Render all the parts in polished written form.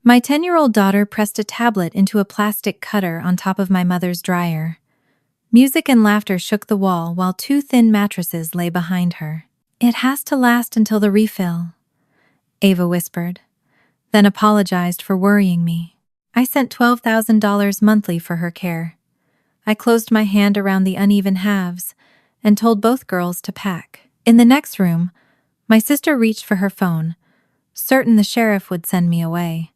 My 10-year-old daughter pressed a tablet into a plastic cutter on top of my mother's dryer. Music and laughter shook the wall while two thin mattresses lay behind her. "It has to last until the refill," Ava whispered, then apologized for worrying me. I sent $12,000 monthly for her care. I closed my hand around the uneven halves and told both girls to pack. In the next room, my sister reached for her phone, certain the sheriff would send me away.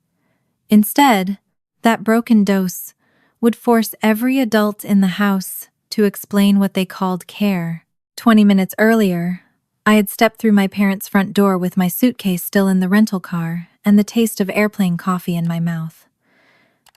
Instead, that broken dose would force every adult in the house to explain what they called care. 20 minutes earlier, I had stepped through my parents' front door with my suitcase still in the rental car and the taste of airplane coffee in my mouth.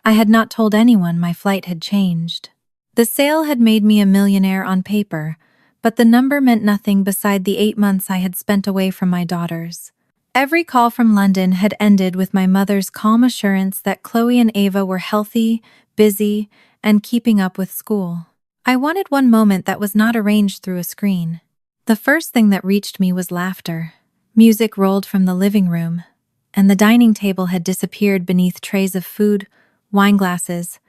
I had not told anyone my flight had changed. The sale had made me a millionaire on paper, but the number meant nothing beside the 8 months I had spent away from my daughters. Every call from London had ended with my mother's calm assurance that Chloe and Ava were healthy, busy, and keeping up with school. I wanted one moment that was not arranged through a screen. The first thing that reached me was laughter. Music rolled from the living room, and the dining table had disappeared beneath trays of food, wine glasses,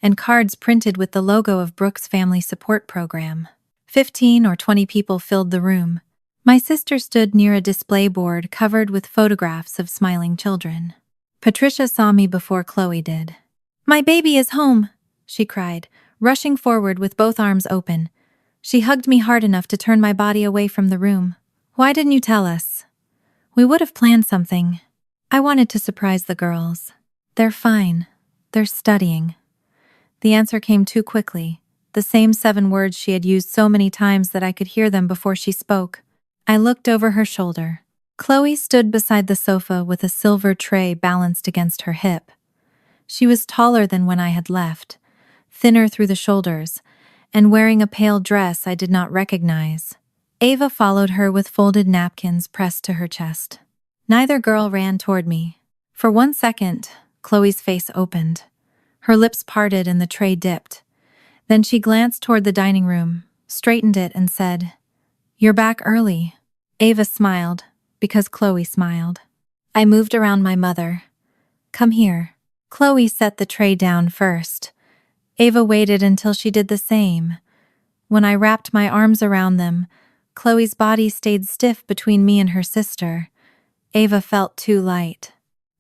and cards printed with the logo of Brooke's Family Support Program. 15 or 20 people filled the room. My sister stood near a display board covered with photographs of smiling children. Patricia saw me before Chloe did. "My baby is home," she cried, rushing forward with both arms open. She hugged me hard enough to turn my body away from the room. "Why didn't you tell us? We would have planned something." I wanted to surprise the girls. "They're fine. They're studying." The answer came too quickly, the same 7 words she had used so many times that I could hear them before she spoke. I looked over her shoulder. Chloe stood beside the sofa with a silver tray balanced against her hip. She was taller than when I had left, thinner through the shoulders, and wearing a pale dress I did not recognize. Ava followed her with folded napkins pressed to her chest. Neither girl ran toward me. For 1 second, Chloe's face opened. Her lips parted and the tray dipped. Then she glanced toward the dining room, straightened it, and said, "You're back early." Ava smiled, because Chloe smiled. I moved around my mother. "Come here." Chloe set the tray down first. Ava waited until she did the same. When I wrapped my arms around them, Chloe's body stayed stiff between me and her sister. Ava felt too light.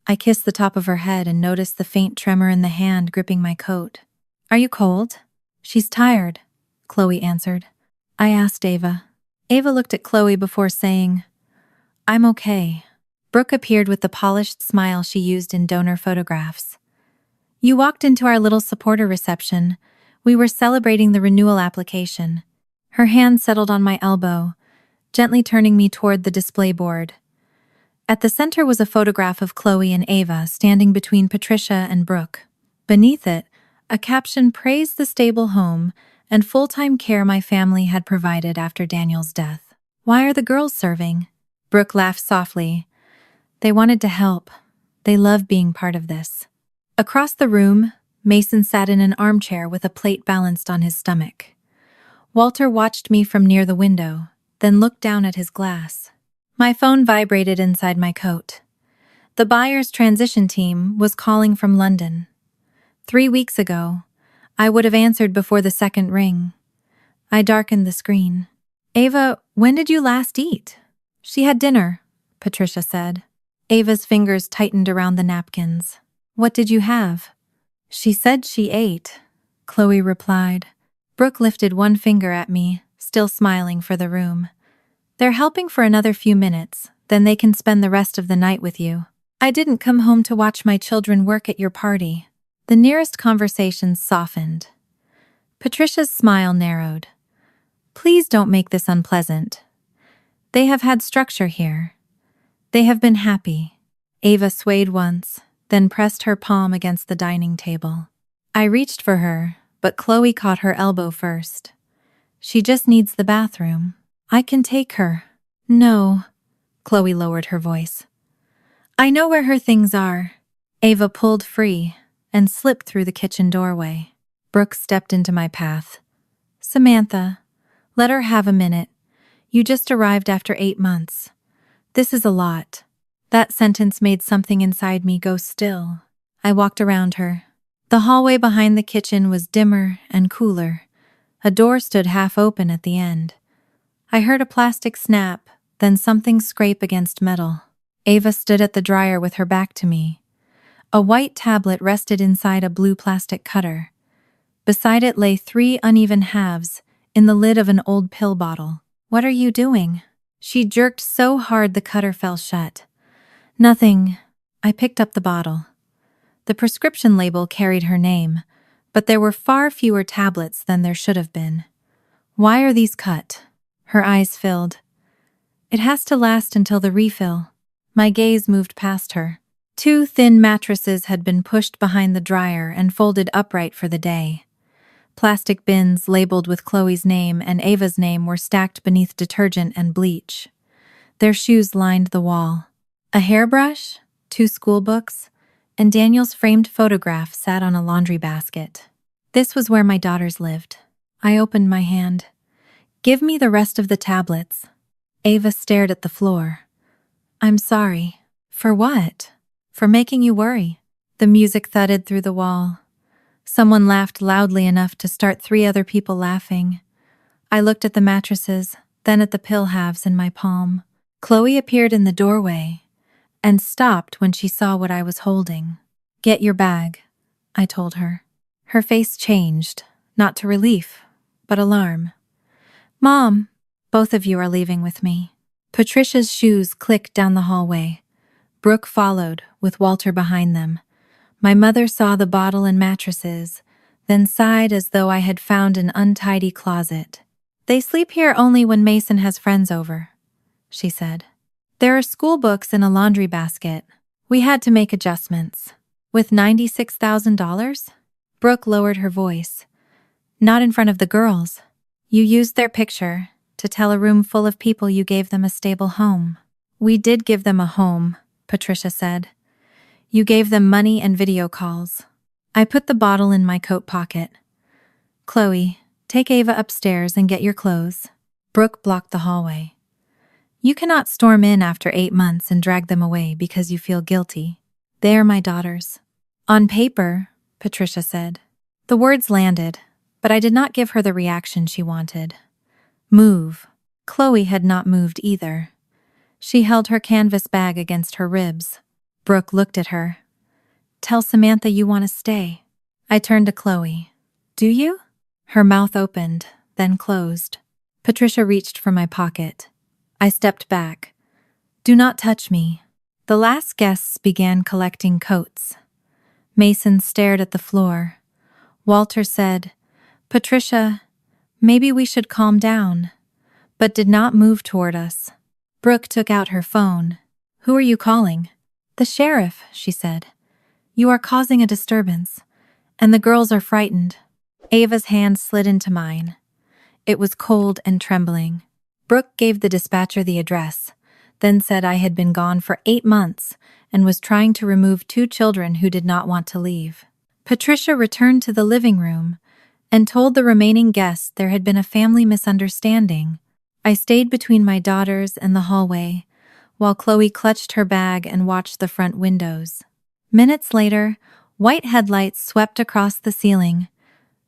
I kissed the top of her head and noticed the faint tremor in the hand gripping my coat. "Are you cold?" "She's tired," Chloe answered. I asked Ava. Ava looked at Chloe before saying, "I'm okay." Brooke appeared with the polished smile she used in donor photographs. "You walked into our little supporter reception. We were celebrating the renewal application." Her hand settled on my elbow, gently turning me toward the display board. At the center was a photograph of Chloe and Ava standing between Patricia and Brooke. Beneath it, a caption praised the stable home and full-time care my family had provided after Daniel's death. "Why are the girls serving?" Brooke laughed softly. "They wanted to help. They love being part of this." Across the room, Mason sat in an armchair with a plate balanced on his stomach. Walter watched me from near the window, then looked down at his glass. My phone vibrated inside my coat. The buyer's transition team was calling from London. 3 weeks ago, I would have answered before the second ring. I darkened the screen. "Ava, when did you last eat?" "She had dinner," Patricia said. Ava's fingers tightened around the napkins. "What did you have?" "She said she ate," Chloe replied. Brooke lifted one finger at me, still smiling for the room. "They're helping for another few minutes, then they can spend the rest of the night with you. I didn't come home to watch my children work at your party." The nearest conversations softened. Patricia's smile narrowed. "Please don't make this unpleasant. They have had structure here. They have been happy." Ava swayed once, then pressed her palm against the dining table. I reached for her, but Chloe caught her elbow first. "She just needs the bathroom. I can take her." "No," Chloe lowered her voice. "I know where her things are." Ava pulled free and slipped through the kitchen doorway. Brooke stepped into my path. "Samantha, let her have a minute. You just arrived after 8 months. This is a lot." That sentence made something inside me go still. I walked around her. The hallway behind the kitchen was dimmer and cooler. A door stood half open at the end. I heard a plastic snap, then something scrape against metal. Ava stood at the dryer with her back to me. A white tablet rested inside a blue plastic cutter. Beside it lay 3 uneven halves in the lid of an old pill bottle. "What are you doing?" She jerked so hard the cutter fell shut. "Nothing." I picked up the bottle. The prescription label carried her name, but there were far fewer tablets than there should have been. "Why are these cut?" Her eyes filled. "It has to last until the refill." My gaze moved past her. 2 thin mattresses had been pushed behind the dryer and folded upright for the day. Plastic bins labeled with Chloe's name and Ava's name were stacked beneath detergent and bleach. Their shoes lined the wall. A hairbrush, 2 school books, and Daniel's framed photograph sat on a laundry basket. This was where my daughters lived. I opened my hand. "Give me the rest of the tablets." Ava stared at the floor. "I'm sorry." "For what?" "For making you worry." The music thudded through the wall. Someone laughed loudly enough to start 3 other people laughing. I looked at the mattresses, then at the pill halves in my palm. Chloe appeared in the doorway and stopped when she saw what I was holding. "Get your bag," I told her. Her face changed, not to relief, but alarm. "Mom, both of you are leaving with me." Patricia's shoes clicked down the hallway. Brooke followed, with Walter behind them. My mother saw the bottle and mattresses, then sighed as though I had found an untidy closet. "They sleep here only when Mason has friends over," she said. "There are school books in a laundry basket. We had to make adjustments." "With $96,000? Brooke lowered her voice. "Not in front of the girls. You used their picture to tell a room full of people you gave them a stable home." "We did give them a home," Patricia said. "You gave them money and video calls." I put the bottle in my coat pocket. "Chloe, take Ava upstairs and get your clothes." Brooke blocked the hallway. "You cannot storm in after 8 months and drag them away because you feel guilty. They are my daughters." "On paper," Patricia said. The words landed, but I did not give her the reaction she wanted. "Move." Chloe had not moved either. She held her canvas bag against her ribs. Brooke looked at her. "Tell Samantha you want to stay." I turned to Chloe. "Do you?" Her mouth opened, then closed. Patricia reached for my pocket. I stepped back. "Do not touch me." The last guests began collecting coats. Mason stared at the floor. Walter said, "Patricia, maybe we should calm down," but did not move toward us. Brooke took out her phone. "Who are you calling?" "The sheriff," she said. "You are causing a disturbance, and the girls are frightened." Ava's hand slid into mine. It was cold and trembling. Brooke gave the dispatcher the address, then said I had been gone for 8 months and was trying to remove 2 children who did not want to leave. Patricia returned to the living room and told the remaining guests there had been a family misunderstanding. I stayed between my daughters and the hallway, while Chloe clutched her bag and watched the front windows. Minutes later, white headlights swept across the ceiling.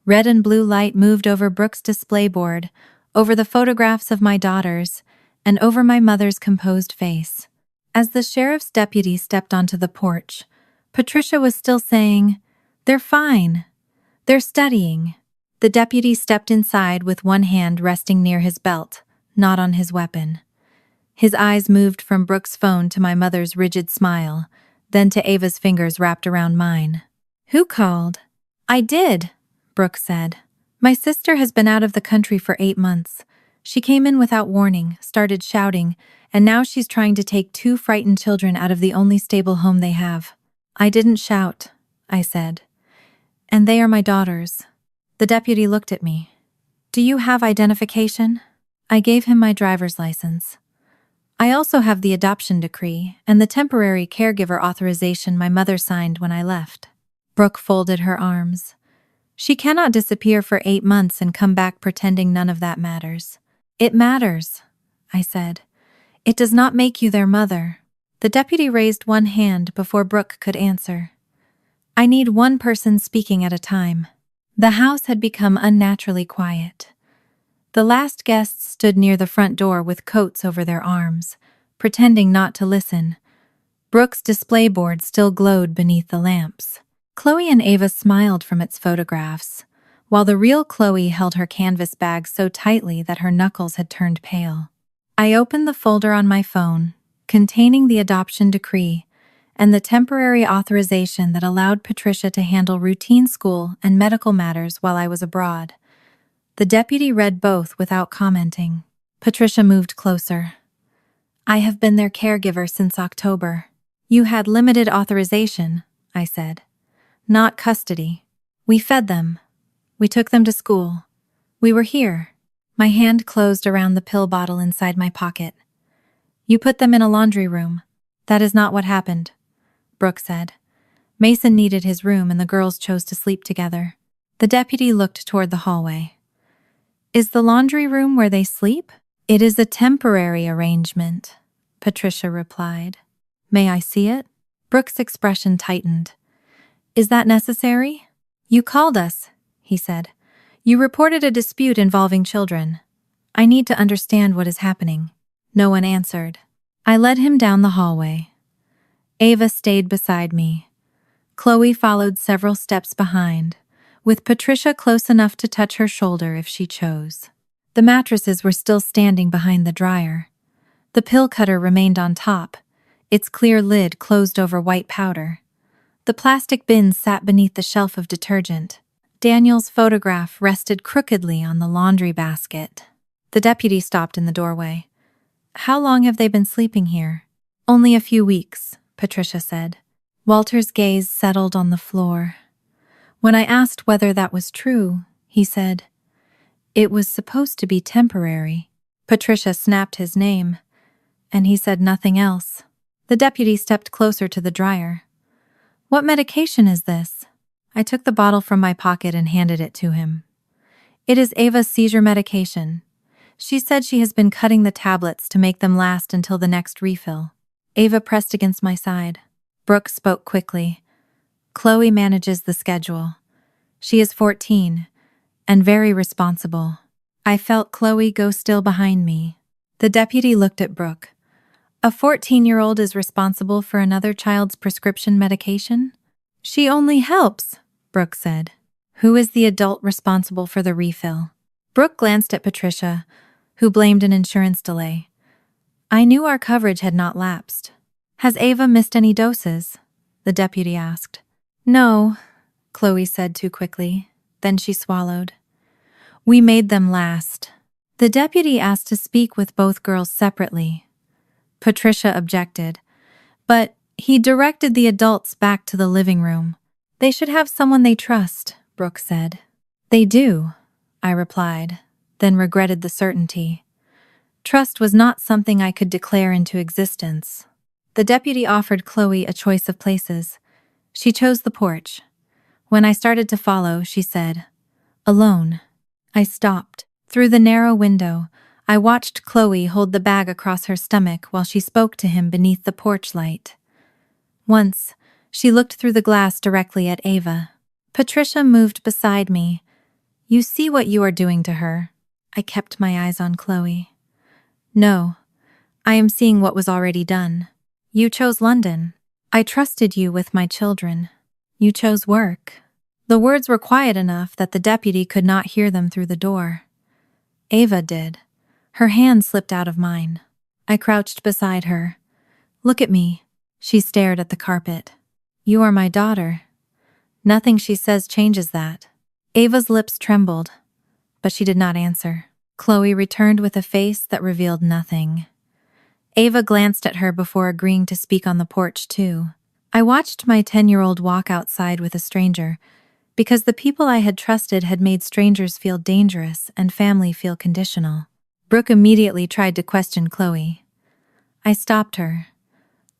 Red and blue light moved over Brooke's display board, over the photographs of my daughters, and over my mother's composed face. As the sheriff's deputy stepped onto the porch, Patricia was still saying, "They're fine. They're studying." The deputy stepped inside with one hand resting near his belt, not on his weapon. His eyes moved from Brooke's phone to my mother's rigid smile, then to Ava's fingers wrapped around mine. "Who called?" "I did," Brooke said. "My sister has been out of the country for 8 months. She came in without warning, started shouting, and now she's trying to take 2 frightened children out of the only stable home they have." "I didn't shout," I said. "And they are my daughters." The deputy looked at me. "Do you have identification?" I gave him my driver's license. "I also have the adoption decree and the temporary caregiver authorization my mother signed when I left." Brooke folded her arms. "She cannot disappear for 8 months and come back pretending none of that matters." "It matters," I said. "It does not make you their mother." The deputy raised one hand before Brooke could answer. I need one person speaking at a time. The house had become unnaturally quiet. The last guests stood near the front door with coats over their arms, pretending not to listen. Brooke's display board still glowed beneath the lamps. Chloe and Ava smiled from its photographs, while the real Chloe held her canvas bag so tightly that her knuckles had turned pale. I opened the folder on my phone, containing the adoption decree and the temporary authorization that allowed Patricia to handle routine school and medical matters while I was abroad. The deputy read both without commenting. Patricia moved closer. I have been their caregiver since October. You had limited authorization, I said. Not custody. We fed them. We took them to school. We were here. My hand closed around the pill bottle inside my pocket. You put them in a laundry room. That is not what happened, Brooke said. Mason needed his room and the girls chose to sleep together. The deputy looked toward the hallway. Is the laundry room where they sleep? It is a temporary arrangement, Patricia replied. May I see it? Brooke's expression tightened. Is that necessary? You called us, he said. You reported a dispute involving children. I need to understand what is happening. No one answered. I led him down the hallway. Ava stayed beside me. Chloe followed several steps behind, with Patricia close enough to touch her shoulder if she chose. The mattresses were still standing behind the dryer. The pill cutter remained on top, its clear lid closed over white powder. The plastic bins sat beneath the shelf of detergent. Daniel's photograph rested crookedly on the laundry basket. The deputy stopped in the doorway. How long have they been sleeping here? Only a few weeks, Patricia said. Walter's gaze settled on the floor. When I asked whether that was true, he said, it was supposed to be temporary. Patricia snapped his name, and he said nothing else. The deputy stepped closer to the dryer. What medication is this? I took the bottle from my pocket and handed it to him. It is Ava's seizure medication. She said she has been cutting the tablets to make them last until the next refill. Ava pressed against my side. Brooke spoke quickly. Chloe manages the schedule. She is 14 and very responsible. I felt Chloe go still behind me. The deputy looked at Brooke. A 14-year-old is responsible for another child's prescription medication? She only helps, Brooke said. Who is the adult responsible for the refill? Brooke glanced at Patricia, who blamed an insurance delay. I knew our coverage had not lapsed. Has Ava missed any doses? The deputy asked. No, Chloe said too quickly. Then she swallowed. We made them last. The deputy asked to speak with both girls separately. Patricia objected, but he directed the adults back to the living room. They should have someone they trust, Brooke said. They do, I replied, then regretted the certainty. Trust was not something I could declare into existence. The deputy offered Chloe a choice of places. She chose the porch. When I started to follow, she said, alone. I stopped. Through the narrow window, I watched Chloe hold the bag across her stomach while she spoke to him beneath the porch light. Once, she looked through the glass directly at Ava. Patricia moved beside me. You see what you are doing to her. I kept my eyes on Chloe. No, I am seeing what was already done. You chose London. I trusted you with my children. You chose work. The words were quiet enough that the deputy could not hear them through the door. Ava did. Her hand slipped out of mine. I crouched beside her. Look at me. She stared at the carpet. You are my daughter. Nothing she says changes that. Ava's lips trembled, but she did not answer. Chloe returned with a face that revealed nothing. Ava glanced at her before agreeing to speak on the porch too. I watched my 10-year-old walk outside with a stranger, because the people I had trusted had made strangers feel dangerous and family feel conditional. Brooke immediately tried to question Chloe. I stopped her.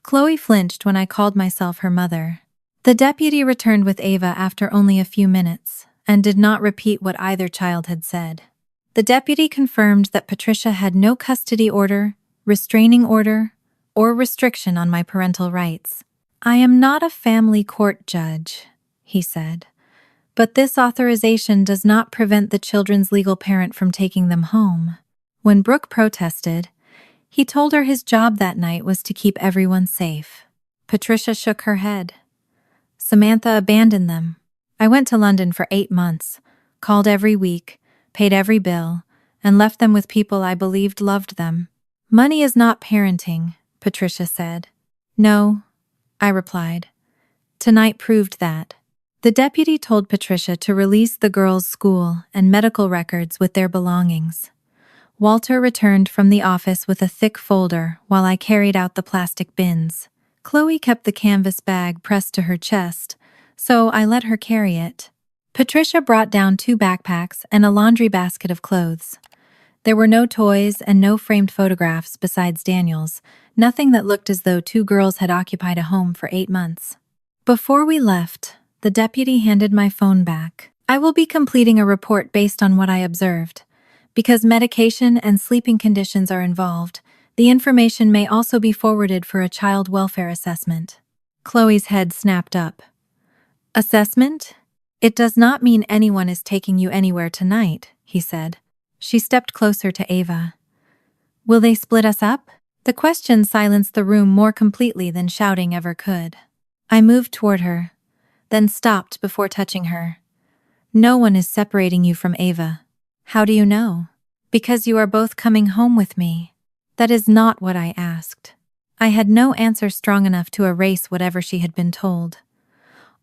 Chloe flinched when I called myself her mother. The deputy returned with Ava after only a few minutes and did not repeat what either child had said. The deputy confirmed that Patricia had no custody order, restraining order, or restriction on my parental rights. I am not a family court judge, he said, but this authorization does not prevent the children's legal parent from taking them home. When Brooke protested, he told her his job that night was to keep everyone safe. Patricia shook her head. Samantha abandoned them. I went to London for 8 months, called every week, paid every bill, and left them with people I believed loved them. Money is not parenting, Patricia said. No, I replied. Tonight proved that. The deputy told Patricia to release the girls' school and medical records with their belongings. Walter returned from the office with a thick folder while I carried out the plastic bins. Chloe kept the canvas bag pressed to her chest, so I let her carry it. Patricia brought down 2 backpacks and a laundry basket of clothes. There were no toys and no framed photographs besides Daniel's, nothing that looked as though 2 girls had occupied a home for 8 months. Before we left, the deputy handed my phone back. I will be completing a report based on what I observed. Because medication and sleeping conditions are involved, the information may also be forwarded for a child welfare assessment. Chloe's head snapped up. Assessment? It does not mean anyone is taking you anywhere tonight, he said. She stepped closer to Ava. Will they split us up? The question silenced the room more completely than shouting ever could. I moved toward her, then stopped before touching her. No one is separating you from Ava. How do you know? Because you are both coming home with me. That is not what I asked. I had no answer strong enough to erase whatever she had been told.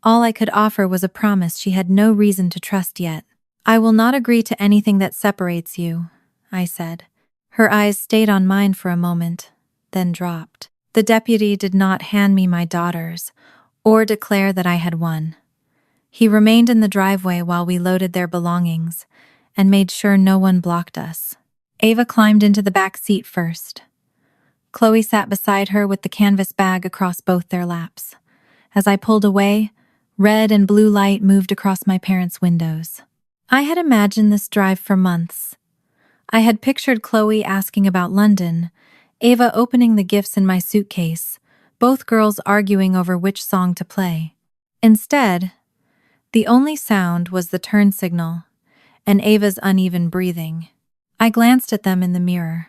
All I could offer was a promise she had no reason to trust yet. I will not agree to anything that separates you, I said. Her eyes stayed on mine for a moment, then dropped. The deputy did not hand me my daughters, or declare that I had won. He remained in the driveway while we loaded their belongings, and made sure no one blocked us. Ava climbed into the back seat first. Chloe sat beside her with the canvas bag across both their laps. As I pulled away, red and blue light moved across my parents' windows. I had imagined this drive for months. I had pictured Chloe asking about London, Ava opening the gifts in my suitcase, both girls arguing over which song to play. Instead, the only sound was the turn signal and Ava's uneven breathing. I glanced at them in the mirror.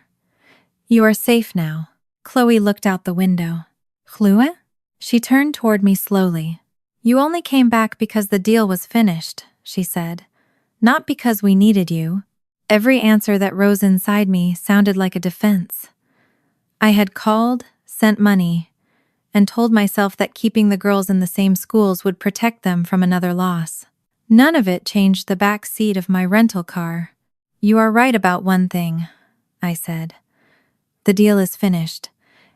You are safe now. Chloe looked out the window. Chloe? She turned toward me slowly. You only came back because the deal was finished, she said. Not because we needed you. Every answer that rose inside me sounded like a defense. I had called, sent money, and told myself that keeping the girls in the same schools would protect them from another loss. None of it changed the back seat of my rental car. You are right about one thing, I said. The deal is finished,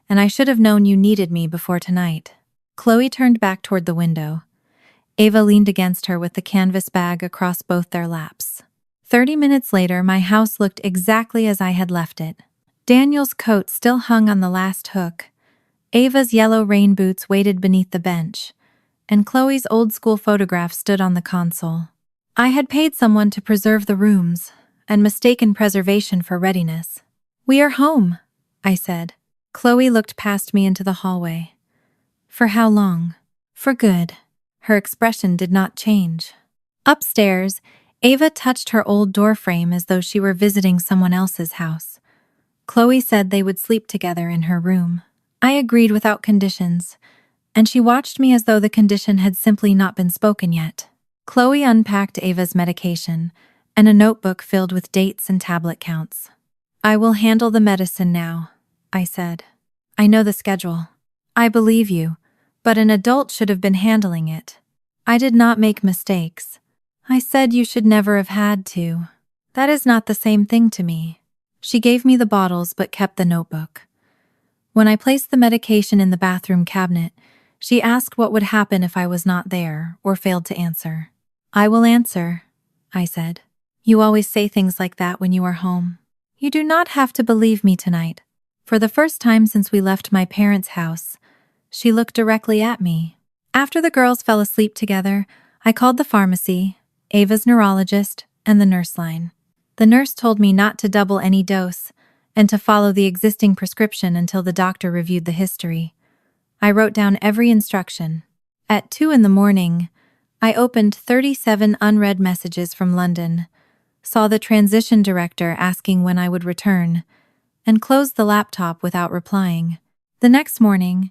and I should have known you needed me before tonight. Chloe turned back toward the window. Ava leaned against her with the canvas bag across both their laps. 30 minutes later, my house looked exactly as I had left it. Daniel's coat still hung on the last hook. Ava's yellow rain boots waited beneath the bench, and Chloe's old-school photograph stood on the console. I had paid someone to preserve the rooms, and mistaken preservation for readiness. We are home, I said. Chloe looked past me into the hallway. For how long? For good. Her expression did not change. Upstairs, Ava touched her old doorframe as though she were visiting someone else's house. Chloe said they would sleep together in her room. I agreed without conditions, and she watched me as though the condition had simply not been spoken yet. Chloe unpacked Ava's medication and a notebook filled with dates and tablet counts. I will handle the medicine now, I said. I know the schedule. I believe you, but an adult should have been handling it. I did not make mistakes. I said you should never have had to. That is not the same thing to me. She gave me the bottles but kept the notebook. When I placed the medication in the bathroom cabinet, she asked what would happen if I was not there or failed to answer. I will answer, I said. You always say things like that when you are home. You do not have to believe me tonight. For the first time since we left my parents' house, she looked directly at me. After the girls fell asleep together, I called the pharmacy, Ava's neurologist, and the nurse line. The nurse told me not to double any dose, and to follow the existing prescription until the doctor reviewed the history. I wrote down every instruction. At 2 in the morning, I opened 37 unread messages from London, saw the transition director asking when I would return, and closed the laptop without replying. The next morning,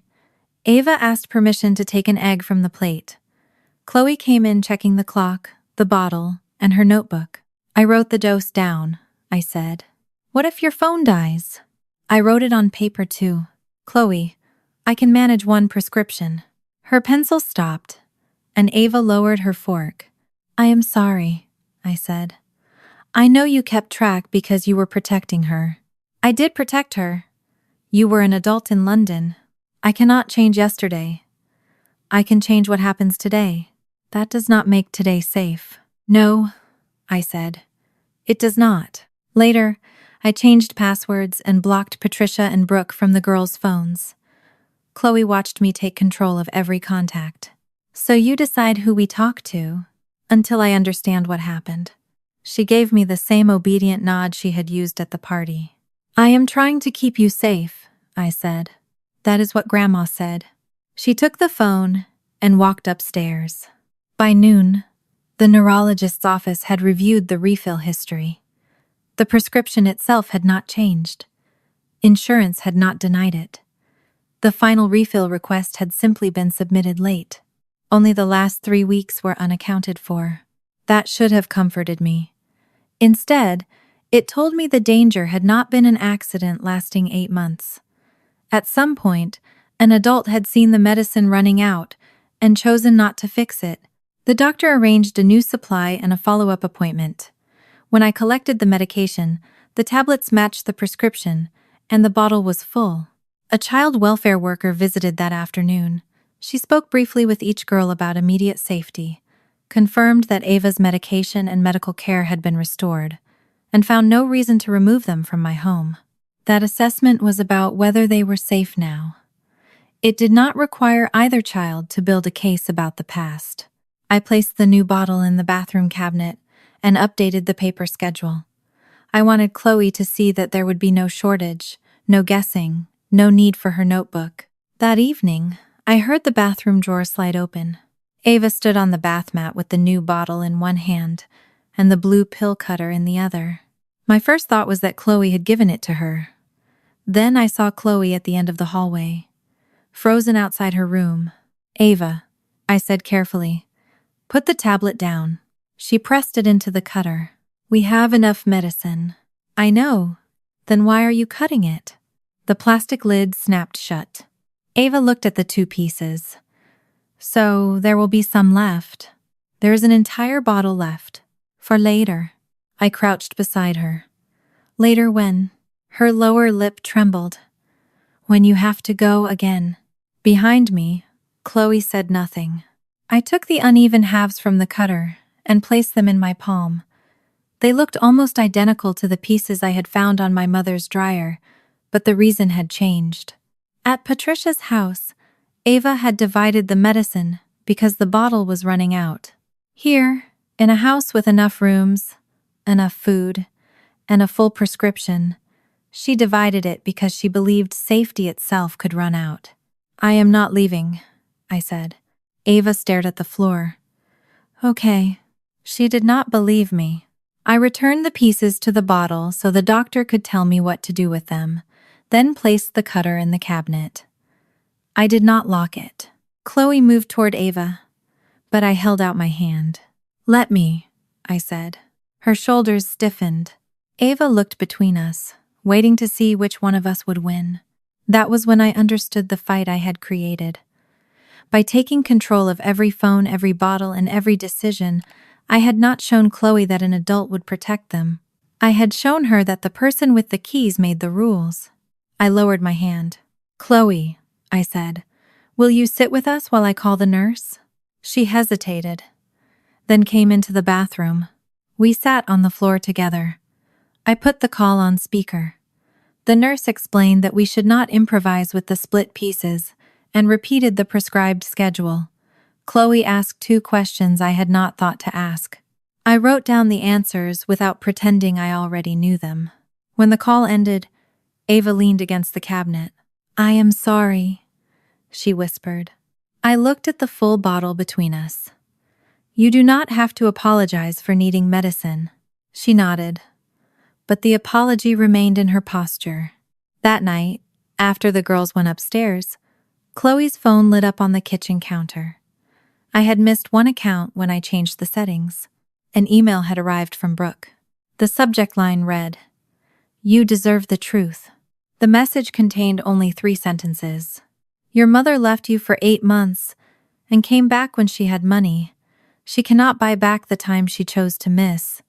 Ava asked permission to take an egg from the plate. Chloe came in checking the clock, the bottle, and her notebook. I wrote the dose down, I said. What if your phone dies? I wrote it on paper too. Chloe, I can manage one prescription. Her pencil stopped, and Ava lowered her fork. I am sorry, I said. I know you kept track because you were protecting her. I did protect her. You were an adult in London. I cannot change yesterday. I can change what happens today. That does not make today safe. No, I said. It does not. Later, I changed passwords and blocked Patricia and Brooke from the girls' phones. Chloe watched me take control of every contact. So you decide who we talk to, until I understand what happened. She gave me the same obedient nod she had used at the party. I am trying to keep you safe, I said. That is what Grandma said. She took the phone and walked upstairs. By noon, the neurologist's office had reviewed the refill history. The prescription itself had not changed. Insurance had not denied it. The final refill request had simply been submitted late. Only the last 3 weeks were unaccounted for. That should have comforted me. Instead, it told me the danger had not been an accident lasting 8 months. At some point, an adult had seen the medicine running out and chosen not to fix it. The doctor arranged a new supply and a follow-up appointment. When I collected the medication, the tablets matched the prescription, and the bottle was full. A child welfare worker visited that afternoon. She spoke briefly with each girl about immediate safety, confirmed that Ava's medication and medical care had been restored, and found no reason to remove them from my home. That assessment was about whether they were safe now. It did not require either child to build a case about the past. I placed the new bottle in the bathroom cabinet and updated the paper schedule. I wanted Chloe to see that there would be no shortage, no guessing, no need for her notebook. That evening, I heard the bathroom drawer slide open. Ava stood on the bath mat with the new bottle in one hand and the blue pill cutter in the other. My first thought was that Chloe had given it to her. Then I saw Chloe at the end of the hallway, frozen outside her room. Ava, I said carefully, put the tablet down. She pressed it into the cutter. We have enough medicine. I know. Then why are you cutting it? The plastic lid snapped shut. Ava looked at the 2 pieces. So there will be some left. There is an entire bottle left. For later. I crouched beside her. Later when? Her lower lip trembled. When you have to go again. Behind me, Chloe said nothing. I took the uneven halves from the cutter and placed them in my palm. They looked almost identical to the pieces I had found on my mother's dryer, but the reason had changed. At Patricia's house, Ava had divided the medicine because the bottle was running out. Here, in a house with enough rooms, enough food, and a full prescription, she divided it because she believed safety itself could run out. I am not leaving, I said. Ava stared at the floor. Okay. She did not believe me. I returned the pieces to the bottle so the doctor could tell me what to do with them, then placed the cutter in the cabinet. I did not lock it. Chloe moved toward Ava, but I held out my hand. Let me, I said. Her shoulders stiffened. Ava looked between us, waiting to see which one of us would win. That was when I understood the fight I had created. By taking control of every phone, every bottle, and every decision, I had not shown Chloe that an adult would protect them. I had shown her that the person with the keys made the rules. I lowered my hand. Chloe, I said, will you sit with us while I call the nurse? She hesitated, then came into the bathroom. We sat on the floor together. I put the call on speaker. The nurse explained that we should not improvise with the split pieces and repeated the prescribed schedule. Chloe asked 2 questions I had not thought to ask. I wrote down the answers without pretending I already knew them. When the call ended, Ava leaned against the cabinet. I am sorry, she whispered. I looked at the full bottle between us. You do not have to apologize for needing medicine. She nodded, but the apology remained in her posture. That night, after the girls went upstairs, Chloe's phone lit up on the kitchen counter. I had missed one account when I changed the settings. An email had arrived from Brooke. The subject line read, "You deserve the truth." The message contained only 3 sentences. Your mother left you for 8 months and came back when she had money. She cannot buy back the time she chose to miss.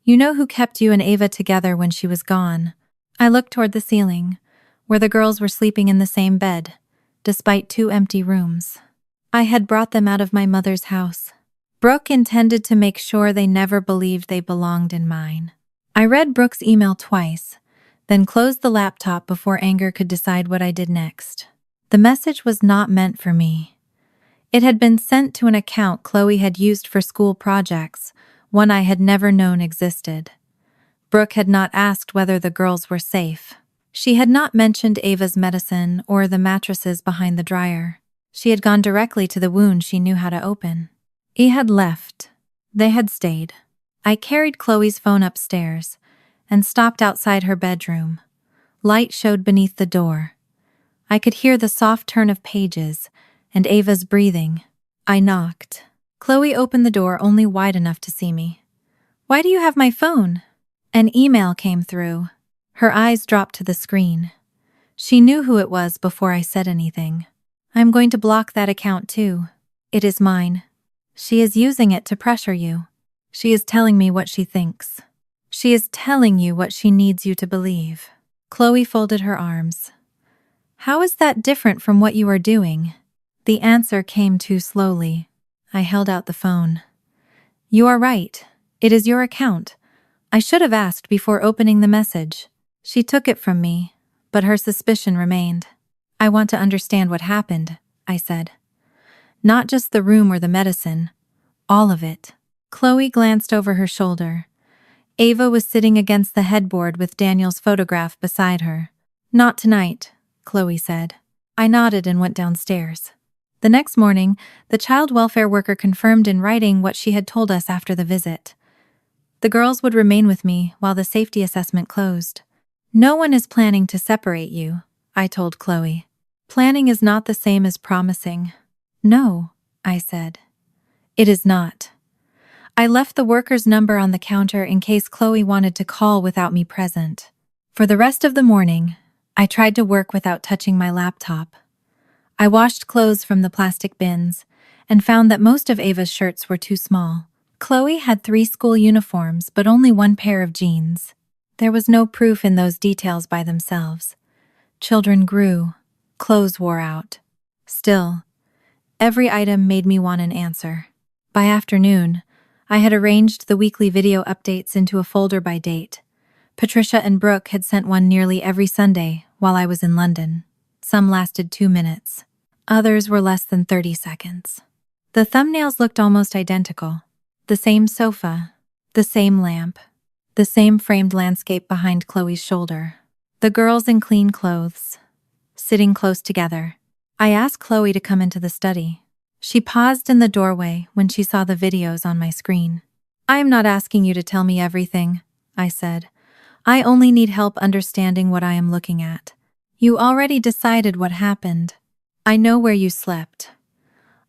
You know who kept you and Ava together when she was gone. I looked toward the ceiling, where the girls were sleeping in the same bed, despite 2 empty rooms. I had brought them out of my mother's house. Brooke intended to make sure they never believed they belonged in mine. I read Brooke's email twice, then closed the laptop before anger could decide what I did next. The message was not meant for me. It had been sent to an account Chloe had used for school projects, one I had never known existed. Brooke had not asked whether the girls were safe. She had not mentioned Ava's medicine or the mattresses behind the dryer. She had gone directly to the wound she knew how to open. He had left. They had stayed. I carried Chloe's phone upstairs and stopped outside her bedroom. Light showed beneath the door. I could hear the soft turn of pages and Ava's breathing. I knocked. Chloe opened the door only wide enough to see me. Why do you have my phone? An email came through. Her eyes dropped to the screen. She knew who it was before I said anything. I'm going to block that account too. It is mine. She is using it to pressure you. She is telling me what she thinks. She is telling you what she needs you to believe. Chloe folded her arms. How is that different from what you are doing? The answer came too slowly. I held out the phone. You are right. It is your account. I should have asked before opening the message. She took it from me, but her suspicion remained. I want to understand what happened, I said. Not just the room or the medicine. All of it. Chloe glanced over her shoulder. Ava was sitting against the headboard with Daniel's photograph beside her. Not tonight, Chloe said. I nodded and went downstairs. The next morning, the child welfare worker confirmed in writing what she had told us after the visit. The girls would remain with me while the safety assessment closed. No one is planning to separate you, I told Chloe. Planning is not the same as promising. No, I said. It is not. I left the worker's number on the counter in case Chloe wanted to call without me present. For the rest of the morning, I tried to work without touching my laptop. I washed clothes from the plastic bins and found that most of Ava's shirts were too small. Chloe had 3 school uniforms but only 1 pair of jeans. There was no proof in those details by themselves. Children grew. Clothes wore out. Still, every item made me want an answer. By afternoon, I had arranged the weekly video updates into a folder by date. Patricia and Brooke had sent one nearly every Sunday while I was in London. Some lasted 2 minutes. Others were less than 30 seconds. The thumbnails looked almost identical. The same sofa, the same lamp, the same framed landscape behind Chloe's shoulder. The girls in clean clothes, sitting close together. I asked Chloe to come into the study. She paused in the doorway when she saw the videos on my screen. I am not asking you to tell me everything, I said. I only need help understanding what I am looking at. You already decided what happened. I know where you slept.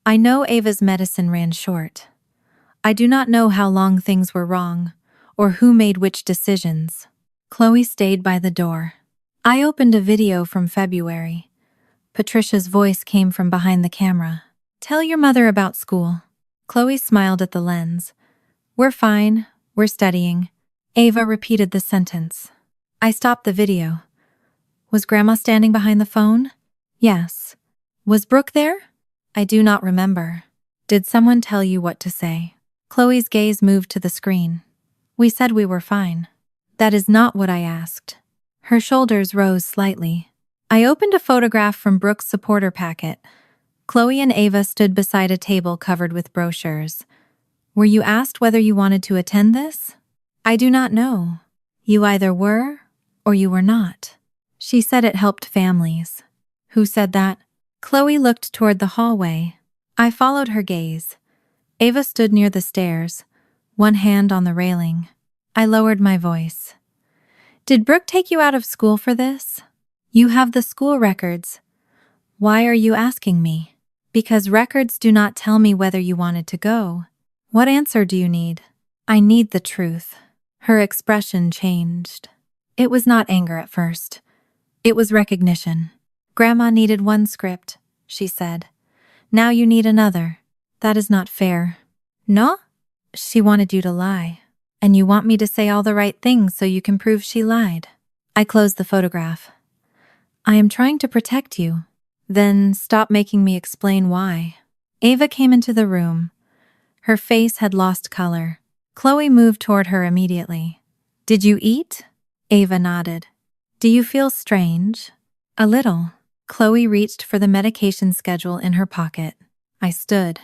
I know Ava's medicine ran short. I do not know how long things were wrong, or who made which decisions. Chloe stayed by the door. I opened a video from February. Patricia's voice came from behind the camera. Tell your mother about school. Chloe smiled at the lens. We're fine. We're studying. Ava repeated the sentence. I stopped the video. Was Grandma standing behind the phone? Yes. Was Brooke there? I do not remember. Did someone tell you what to say? Chloe's gaze moved to the screen. We said we were fine. That is not what I asked. Her shoulders rose slightly. I opened a photograph from Brooke's supporter packet. Chloe and Ava stood beside a table covered with brochures. Were you asked whether you wanted to attend this? I do not know. You either were or you were not. She said it helped families. Who said that? Chloe looked toward the hallway. I followed her gaze. Ava stood near the stairs, one hand on the railing. I lowered my voice. Did Brooke take you out of school for this? You have the school records. Why are you asking me? Because records do not tell me whether you wanted to go. What answer do you need? I need the truth. Her expression changed. It was not anger at first. It was recognition. Grandma needed one script, she said. Now you need another. That is not fair. No? She wanted you to lie. And you want me to say all the right things so you can prove she lied. I closed the photograph. I am trying to protect you. Then stop making me explain why. Ava came into the room. Her face had lost color. Chloe moved toward her immediately. Did you eat? Ava nodded. Do you feel strange? A little. Chloe reached for the medication schedule in her pocket. I stood.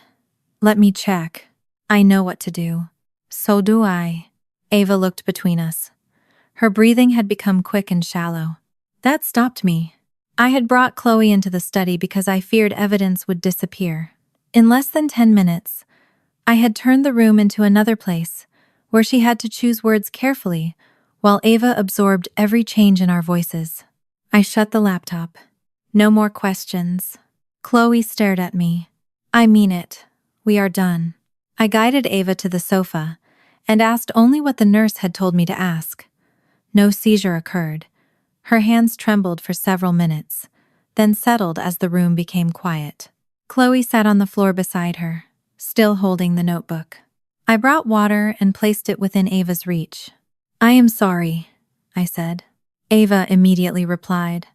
Let me check. I know what to do. So do I. Ava looked between us. Her breathing had become quick and shallow. That stopped me. I had brought Chloe into the study because I feared evidence would disappear. In less than 10 minutes, I had turned the room into another place, where she had to choose words carefully, while Ava absorbed every change in our voices. I shut the laptop. No more questions. Chloe stared at me. I mean it. We are done. I guided Ava to the sofa and asked only what the nurse had told me to ask. No seizure occurred. Her hands trembled for several minutes, then settled as the room became quiet. Chloe sat on the floor beside her, still holding the notebook. I brought water and placed it within Ava's reach. I am sorry, I said. Ava immediately replied.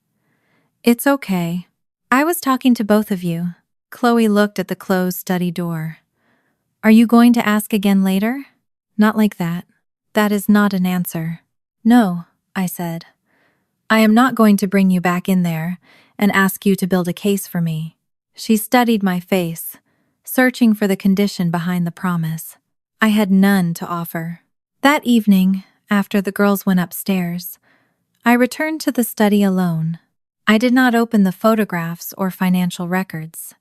It's okay. I was talking to both of you. Chloe looked at the closed study door. Are you going to ask again later? Not like that. That is not an answer. No, I said. I am not going to bring you back in there and ask you to build a case for me. She studied my face, searching for the condition behind the promise. I had none to offer. That evening, after the girls went upstairs, I returned to the study alone. I did not open the photographs or financial records.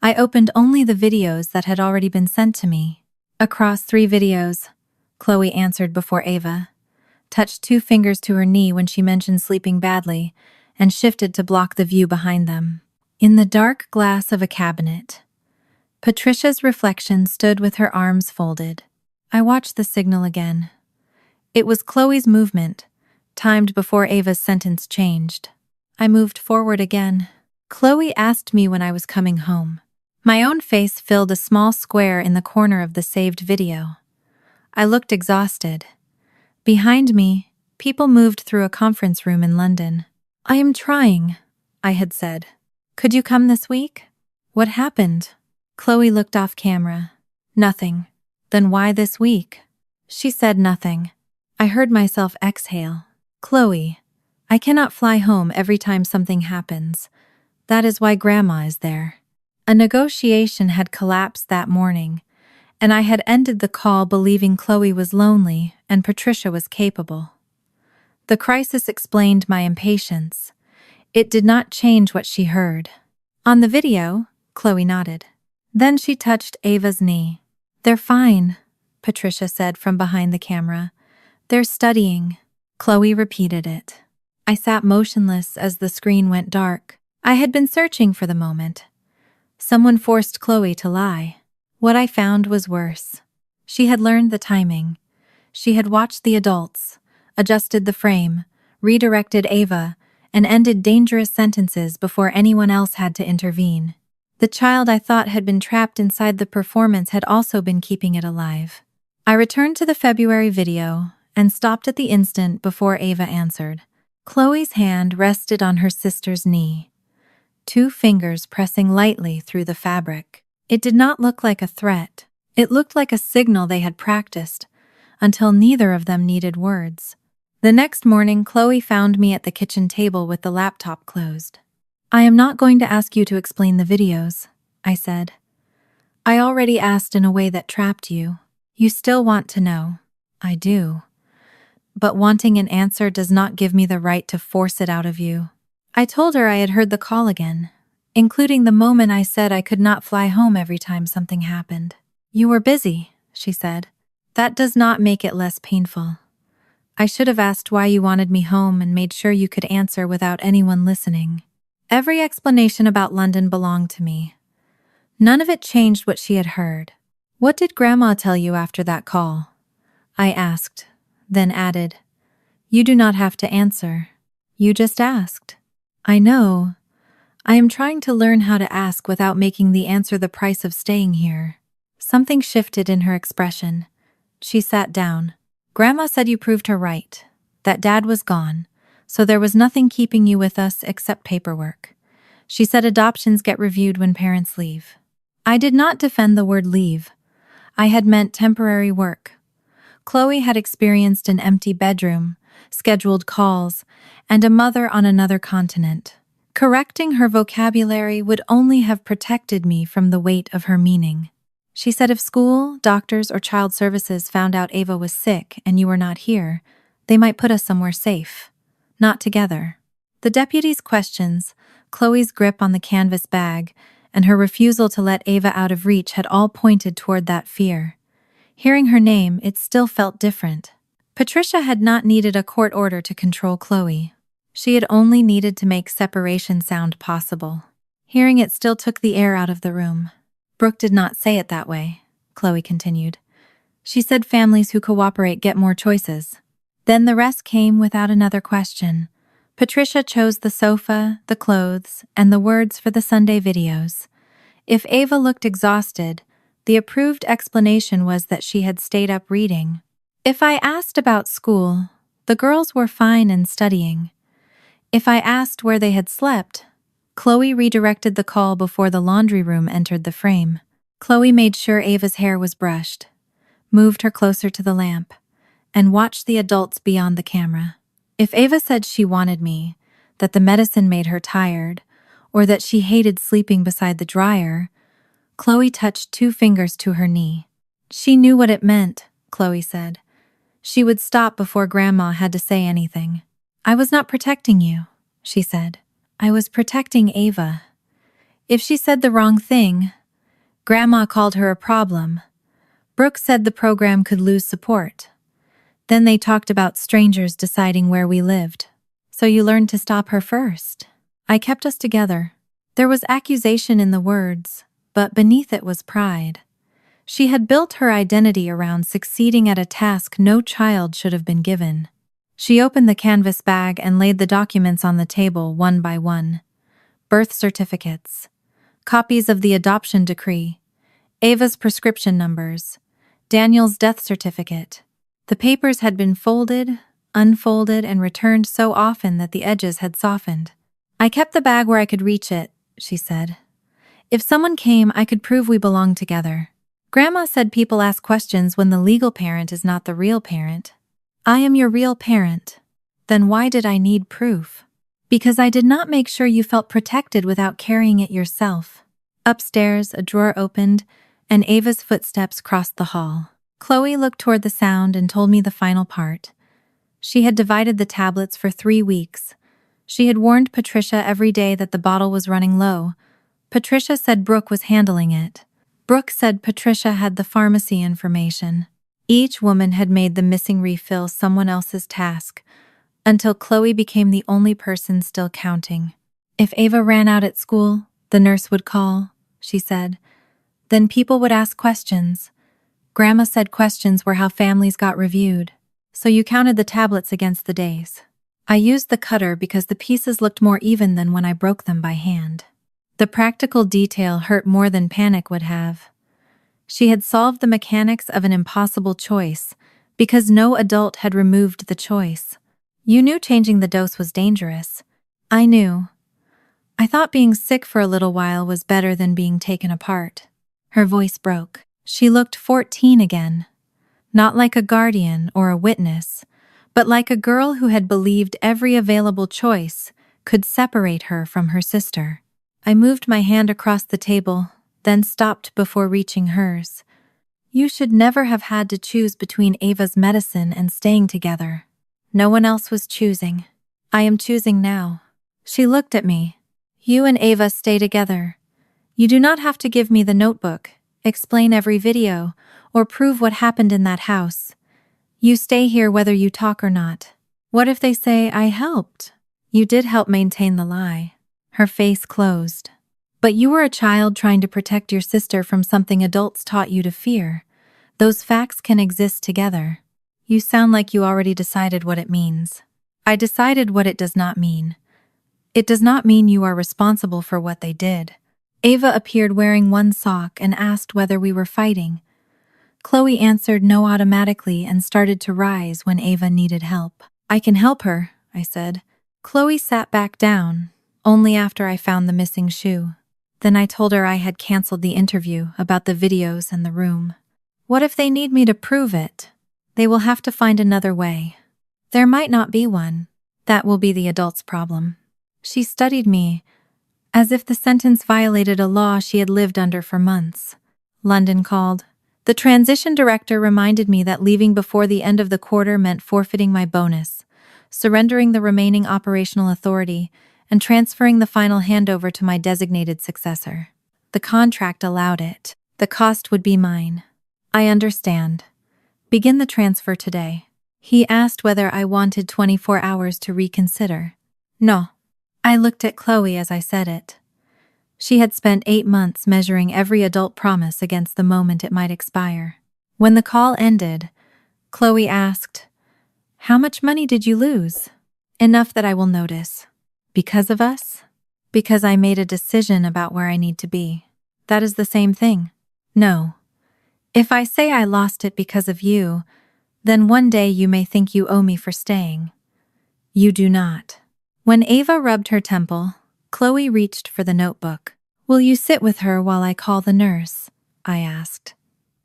I opened only the videos that had already been sent to me. Across 3 videos, Chloe answered before Ava, touched 2 fingers to her knee when she mentioned sleeping badly, and shifted to block the view behind them. In the dark glass of a cabinet, Patricia's reflection stood with her arms folded. I watched the signal again. It was Chloe's movement, timed before Ava's sentence changed. I moved forward again. Chloe asked me when I was coming home. My own face filled a small square in the corner of the saved video. I looked exhausted. Behind me, people moved through a conference room in London. I am trying, I had said. Could you come this week? What happened? Chloe looked off camera. Nothing. Then why this week? She said nothing. I heard myself exhale. Chloe, I cannot fly home every time something happens. That is why Grandma is there. A negotiation had collapsed that morning, and I had ended the call believing Chloe was lonely and Patricia was capable. The crisis explained my impatience. It did not change what she heard. On the video, Chloe nodded. Then she touched Ava's knee. They're fine, Patricia said from behind the camera. They're studying. Chloe repeated it. I sat motionless as the screen went dark. I had been searching for the moment. Someone forced Chloe to lie. What I found was worse. She had learned the timing. She had watched the adults, adjusted the frame, redirected Ava, and ended dangerous sentences before anyone else had to intervene. The child I thought had been trapped inside the performance had also been keeping it alive. I returned to the February video and stopped at the instant before Ava answered. Chloe's hand rested on her sister's knee, 2 fingers pressing lightly through the fabric. It did not look like a threat. It looked like a signal they had practiced, until neither of them needed words. The next morning, Chloe found me at the kitchen table with the laptop closed. I am not going to ask you to explain the videos, I said. I already asked in a way that trapped you. You still want to know. I do. but wanting an answer does not give me the right to force it out of you. I told her I had heard the call again, including the moment I said I could not fly home every time something happened. You were busy, she said. That does not make it less painful. I should have asked why you wanted me home and made sure you could answer without anyone listening. Every explanation about London belonged to me. None of it changed what she had heard. What did Grandma tell you after that call? I asked, then added, You do not have to answer. You just asked. I know. I am trying to learn how to ask without making the answer the price of staying here. Something shifted in her expression. She sat down. Grandma said you proved her right, that Dad was gone, so there was nothing keeping you with us except paperwork. She said adoptions get reviewed when parents leave. I did not defend the word leave. I had meant temporary work. Chloe had experienced an empty bedroom, scheduled calls, and a mother on another continent. Correcting her vocabulary would only have protected me from the weight of her meaning. She said if school, doctors, or child services found out Ava was sick and you were not here, they might put us somewhere safe. Not together. The deputy's questions, Chloe's grip on the canvas bag, and her refusal to let Ava out of reach had all pointed toward that fear. Hearing her name, it still felt different. Patricia had not needed a court order to control Chloe. She had only needed to make separation sound possible. Hearing it still took the air out of the room. Brooke did not say it that way, Chloe continued. She said families who cooperate get more choices. Then the rest came without another question. Patricia chose the sofa, the clothes, and the words for the Sunday videos. If Ava looked exhausted, the approved explanation was that she had stayed up reading. If I asked about school, the girls were fine and studying. If I asked where they had slept, Chloe redirected the call before the laundry room entered the frame. Chloe made sure Ava's hair was brushed, moved her closer to the lamp, and watched the adults beyond the camera. If Ava said she wanted me, that the medicine made her tired, or that she hated sleeping beside the dryer, Chloe touched 2 fingers to her knee. She knew what it meant, Chloe said. She would stop before Grandma had to say anything. I was not protecting you, she said. I was protecting Ava. If she said the wrong thing, Grandma called her a problem. Brooke said the program could lose support. Then they talked about strangers deciding where we lived. So you learned to stop her first. I kept us together. There was accusation in the words, but beneath it was pride. She had built her identity around succeeding at a task no child should have been given. She opened the canvas bag and laid the documents on the table one by one. Birth certificates, copies of the adoption decree, Ava's prescription numbers, Daniel's death certificate. The papers had been folded, unfolded, and returned so often that the edges had softened. I kept the bag where I could reach it, she said. If someone came, I could prove we belonged together. Grandma said people ask questions when the legal parent is not the real parent. I am your real parent. Then why did I need proof? Because I did not make sure you felt protected without carrying it yourself. Upstairs, a drawer opened, and Ava's footsteps crossed the hall. Chloe looked toward the sound and told me the final part. She had divided the tablets for 3 weeks. She had warned Patricia every day that the bottle was running low. Patricia said Brooke was handling it. Brooke said Patricia had the pharmacy information. Each woman had made the missing refill someone else's task, until Chloe became the only person still counting. If Ava ran out at school, the nurse would call, she said. Then people would ask questions. Grandma said questions were how families got reviewed. So you counted the tablets against the days. I used the cutter because the pieces looked more even than when I broke them by hand. The practical detail hurt more than panic would have. She had solved the mechanics of an impossible choice because no adult had removed the choice. You knew changing the dose was dangerous. I knew. I thought being sick for a little while was better than being taken apart. Her voice broke. She looked 14 again. Not like a guardian or a witness, but like a girl who had believed every available choice could separate her from her sister. I moved my hand across the table, then stopped before reaching hers. You should never have had to choose between Ava's medicine and staying together. No one else was choosing. I am choosing now. She looked at me. You and Ava stay together. You do not have to give me the notebook, explain every video, or prove what happened in that house. You stay here whether you talk or not. What if they say I helped? You did help maintain the lie. Her face closed. But you were a child trying to protect your sister from something adults taught you to fear. Those facts can exist together. You sound like you already decided what it means. I decided what it does not mean. It does not mean you are responsible for what they did. Ava appeared wearing one sock and asked whether we were fighting. Chloe answered no automatically and started to rise when Ava needed help. I can help her, I said. Chloe sat back down, only after I found the missing shoe. Then I told her I had canceled the interview about the videos and the room. What if they need me to prove it? They will have to find another way. There might not be one. That will be the adult's problem. She studied me, as if the sentence violated a law she had lived under for months. London called. The transition director reminded me that leaving before the end of the quarter meant forfeiting my bonus, surrendering the remaining operational authority, and transferring the final handover to my designated successor. The contract allowed it. The cost would be mine. I understand. Begin the transfer today. He asked whether I wanted 24 hours to reconsider. No. I looked at Chloe as I said it. She had spent 8 months measuring every adult promise against the moment it might expire. When the call ended, Chloe asked, "How much money did you lose?" "Enough that I will notice." "Because of us?" "Because I made a decision about where I need to be." "That is the same thing." "No. If I say I lost it because of you, then one day you may think you owe me for staying. You do not." When Ava rubbed her temple, Chloe reached for the notebook. "Will you sit with her while I call the nurse?" I asked.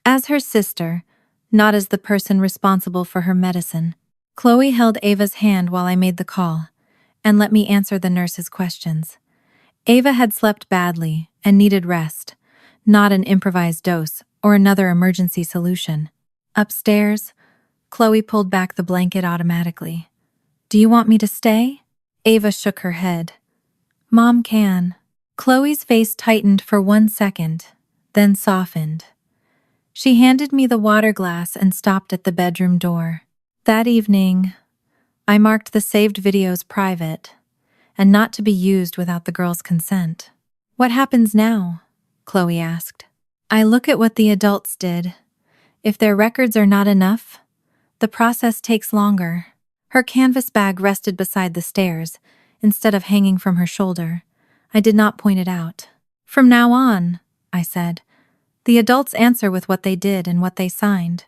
As her sister, not as the person responsible for her medicine. Chloe held Ava's hand while I made the call, and let me answer the nurse's questions. Ava had slept badly and needed rest, not an improvised dose or another emergency solution. Upstairs, Chloe pulled back the blanket automatically. "Do you want me to stay?" Ava shook her head. "Mom can." Chloe's face tightened for 1 second, then softened. She handed me the water glass and stopped at the bedroom door. That evening, I marked the saved videos private and not to be used without the girl's consent. "What happens now?" Chloe asked. "I look at what the adults did. If their records are not enough, the process takes longer." Her canvas bag rested beside the stairs, instead of hanging from her shoulder. I did not point it out. "From now on," I said, "the adults answer with what they did and what they signed.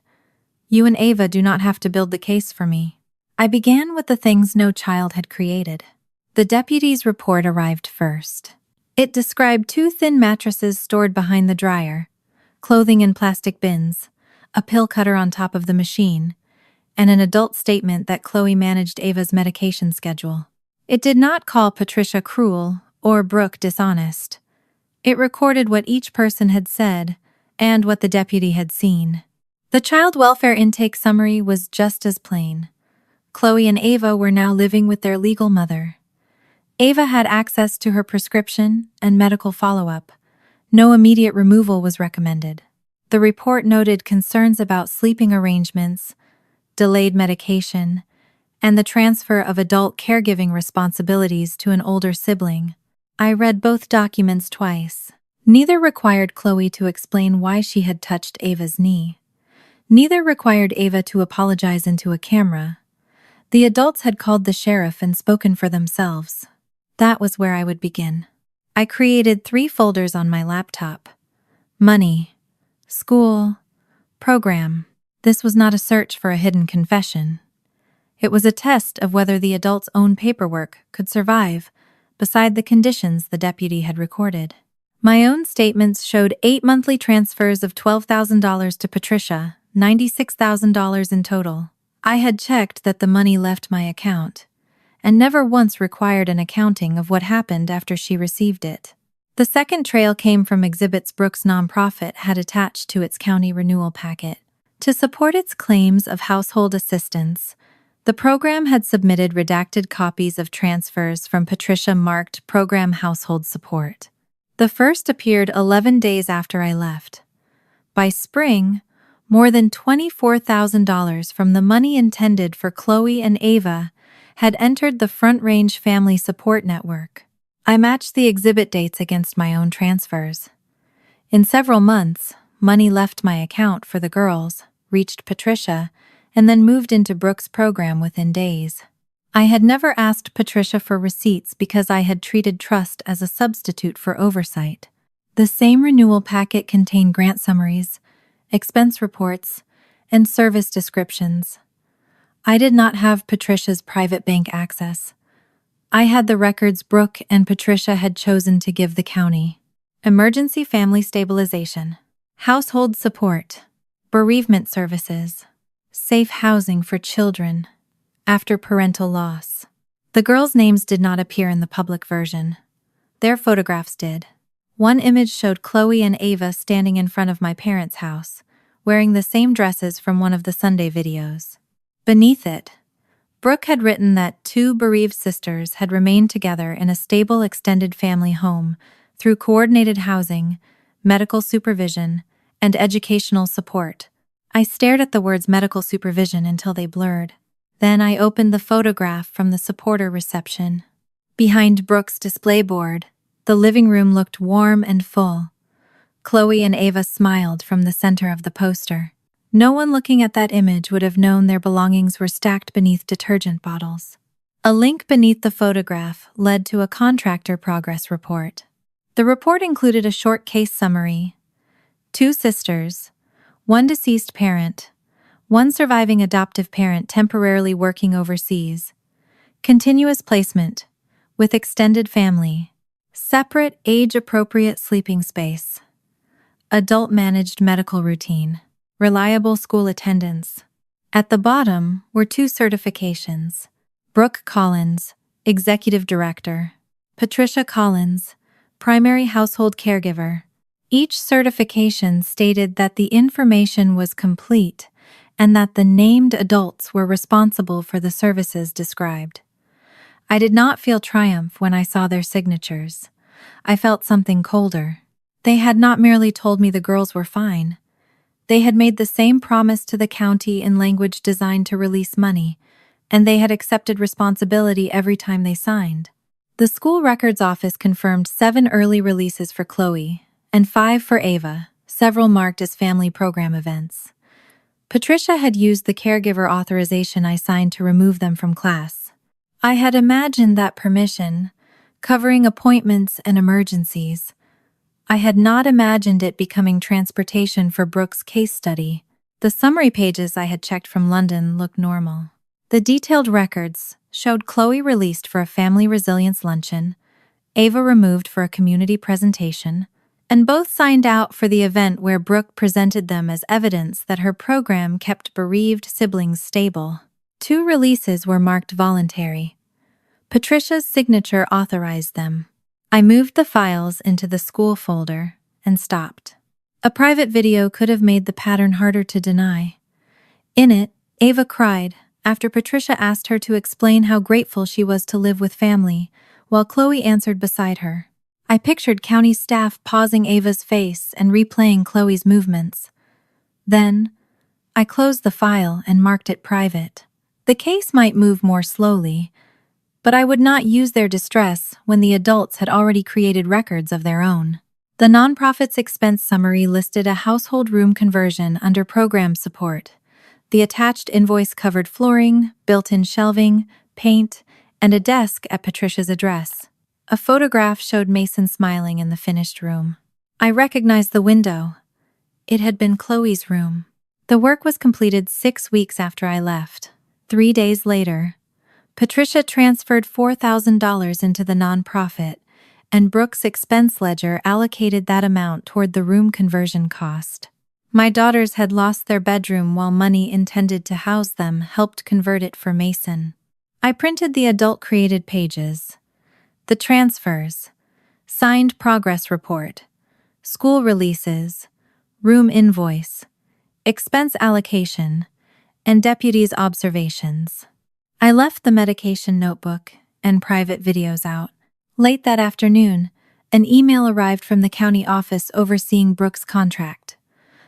You and Ava do not have to build the case for me." I began with the things no child had created. The deputy's report arrived first. It described 2 thin mattresses stored behind the dryer, clothing in plastic bins, a pill cutter on top of the machine, and an adult statement that Chloe managed Ava's medication schedule. It did not call Patricia cruel or Brooke dishonest. It recorded what each person had said and what the deputy had seen. The child welfare intake summary was just as plain. Chloe and Ava were now living with their legal mother. Ava had access to her prescription and medical follow-up. No immediate removal was recommended. The report noted concerns about sleeping arrangements, delayed medication, and the transfer of adult caregiving responsibilities to an older sibling. I read both documents twice. Neither required Chloe to explain why she had touched Ava's knee. Neither required Ava to apologize into a camera. The adults had called the sheriff and spoken for themselves. That was where I would begin. I created 3 folders on my laptop. Money, school, program. This was not a search for a hidden confession. It was a test of whether the adult's own paperwork could survive beside the conditions the deputy had recorded. My own statements showed 8 monthly transfers of $12,000 to Patricia, $96,000 in total. I had checked that the money left my account, and never once required an accounting of what happened after she received it. The second trail came from exhibits Brooke's nonprofit had attached to its county renewal packet. To support its claims of household assistance, The program had submitted redacted copies of transfers from Patricia marked Program Household Support. The first appeared 11 days after I left. By spring, more than $24,000 from the money intended for Chloe and Ava had entered the Front Range Family Support Network. I matched the exhibit dates against my own transfers. In several months, money left my account for the girls, reached Patricia, and then moved into Brooke's program within days. I had never asked Patricia for receipts because I had treated trust as a substitute for oversight. The same renewal packet contained grant summaries, expense reports, and service descriptions. I did not have Patricia's private bank access. I had the records Brooke and Patricia had chosen to give the county. Emergency family stabilization, household support, bereavement services, safe housing for children after parental loss. The girls' names did not appear in the public version. Their photographs did. One image showed Chloe and Ava standing in front of my parents' house, wearing the same dresses from one of the Sunday videos. Beneath it, Brooke had written that 2 bereaved sisters had remained together in a stable extended family home through coordinated housing, medical supervision, and educational support. I stared at the words medical supervision until they blurred. Then I opened the photograph from the supporter reception. Behind Brooke's display board, the living room looked warm and full. Chloe and Ava smiled from the center of the poster. No one looking at that image would have known their belongings were stacked beneath detergent bottles. A link beneath the photograph led to a contractor progress report. The report included a short case summary: 2 sisters, 1 deceased parent, 1 surviving adoptive parent temporarily working overseas, continuous placement, with extended family, separate age-appropriate sleeping space, adult-managed medical routine, reliable school attendance. At the bottom were 2 certifications: Brooke Collins, Executive Director; Patricia Collins, Primary Household Caregiver. Each certification stated that the information was complete and that the named adults were responsible for the services described. I did not feel triumph when I saw their signatures. I felt something colder. They had not merely told me the girls were fine. They had made the same promise to the county in language designed to release money, and they had accepted responsibility every time they signed. The school records office confirmed 7 early releases for Chloe and 5 for Ava, several marked as family program events. Patricia had used the caregiver authorization I signed to remove them from class. I had imagined that permission, covering appointments and emergencies. I had not imagined it becoming transportation for Brooke's case study. The summary pages I had checked from London looked normal. The detailed records showed Chloe released for a family resilience luncheon, Ava removed for a community presentation, and both signed out for the event where Brooke presented them as evidence that her program kept bereaved siblings stable. 2 releases were marked voluntary. Patricia's signature authorized them. I moved the files into the school folder and stopped. A private video could have made the pattern harder to deny. In it, Ava cried after Patricia asked her to explain how grateful she was to live with family, while Chloe answered beside her. I pictured county staff pausing Ava's face and replaying Chloe's movements. Then, I closed the file and marked it private. The case might move more slowly, but I would not use their distress when the adults had already created records of their own. The nonprofit's expense summary listed a household room conversion under program support. The attached invoice covered flooring, built-in shelving, paint, and a desk at Patricia's address. A photograph showed Mason smiling in the finished room. I recognized the window. It had been Chloe's room. The work was completed 6 weeks after I left. 3 days later, Patricia transferred $4,000 into the nonprofit, and Brooke's expense ledger allocated that amount toward the room conversion cost. My daughters had lost their bedroom while money intended to house them helped convert it for Mason. I printed the adult-created pages, the transfers, signed progress report, school releases, room invoice, expense allocation, and deputies' observations. I left the medication notebook and private videos out. Late that afternoon, an email arrived from the county office overseeing Brooke's contract.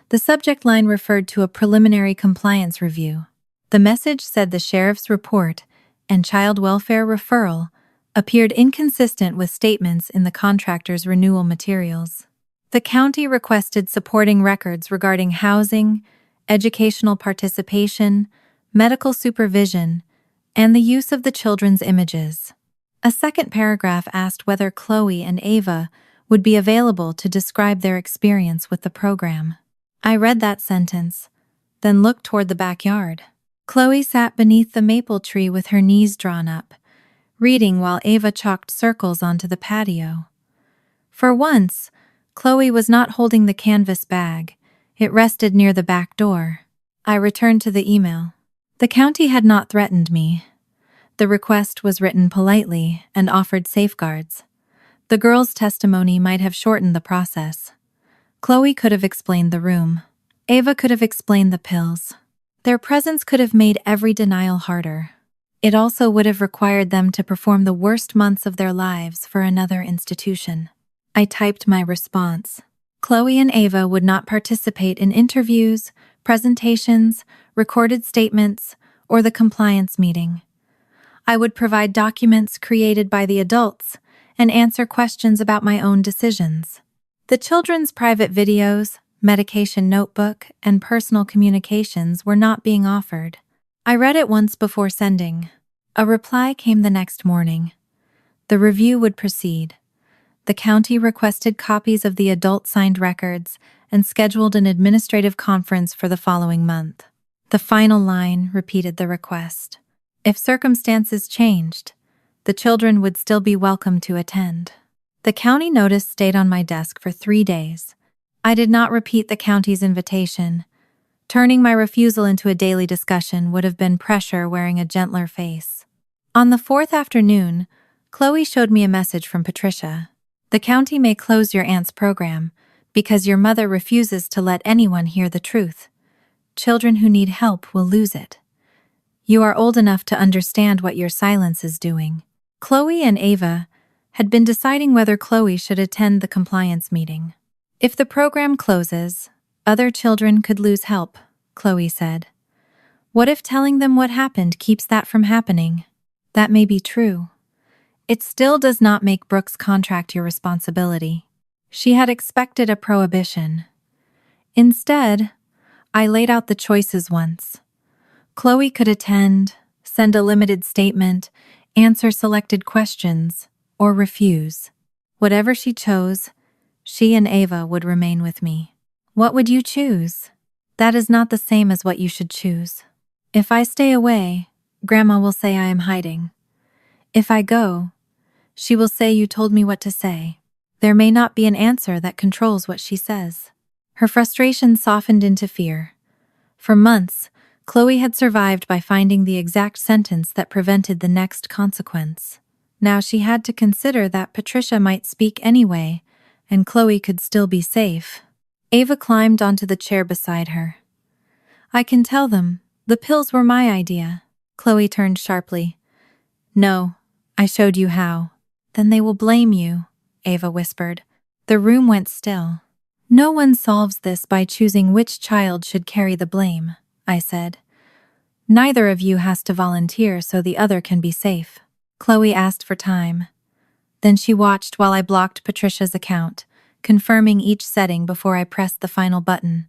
The subject line referred to a preliminary compliance review. The message said the sheriff's report and child welfare referral appeared inconsistent with statements in the contractor's renewal materials. The county requested supporting records regarding housing, educational participation, medical supervision, and the use of the children's images. A second paragraph asked whether Chloe and Ava would be available to describe their experience with the program. I read that sentence, then looked toward the backyard. Chloe sat beneath the maple tree with her knees drawn up, reading while Ava chalked circles onto the patio. For once, Chloe was not holding the canvas bag. It rested near the back door. I returned to the email. The county had not threatened me. The request was written politely and offered safeguards. The girl's testimony might have shortened the process. Chloe could have explained the room. Ava could have explained the pills. Their presence could have made every denial harder. It also would have required them to perform the worst months of their lives for another institution. I typed my response. Chloe and Ava would not participate in interviews, presentations, recorded statements, or the compliance meeting. I would provide documents created by the adults and answer questions about my own decisions. The children's private videos, medication notebook, and personal communications were not being offered. I read it once before sending. A reply came the next morning. The review would proceed. The county requested copies of the adult-signed records and scheduled an administrative conference for the following month. The final line repeated the request. If circumstances changed, the children would still be welcome to attend. The county notice stayed on my desk for 3 days. I did not repeat the county's invitation. Turning my refusal into a daily discussion would have been pressure wearing a gentler face. On the 4th afternoon, Chloe showed me a message from Patricia. The county may close your aunt's program because your mother refuses to let anyone hear the truth. Children who need help will lose it. You are old enough to understand what your silence is doing. Chloe and Ava had been deciding whether Chloe should attend the compliance meeting. If the program closes, other children could lose help, Chloe said. What if telling them what happened keeps that from happening? That may be true. It still does not make Brooke's contract your responsibility. She had expected a prohibition. Instead, I laid out the choices once. Chloe could attend, send a limited statement, answer selected questions, or refuse. Whatever she chose, she and Ava would remain with me. What would you choose? That is not the same as what you should choose. If I stay away, Grandma will say I am hiding. If I go, she will say you told me what to say. There may not be an answer that controls what she says. Her frustration softened into fear. For months, Chloe had survived by finding the exact sentence that prevented the next consequence. Now she had to consider that Patricia might speak anyway, and Chloe could still be safe. Ava climbed onto the chair beside her. I can tell them. The pills were my idea. Chloe turned sharply. No, I showed you how. Then they will blame you, Ava whispered. The room went still. No one solves this by choosing which child should carry the blame, I said. Neither of you has to volunteer so the other can be safe. Chloe asked for time. Then she watched while I blocked Patricia's account, confirming each setting before I pressed the final button.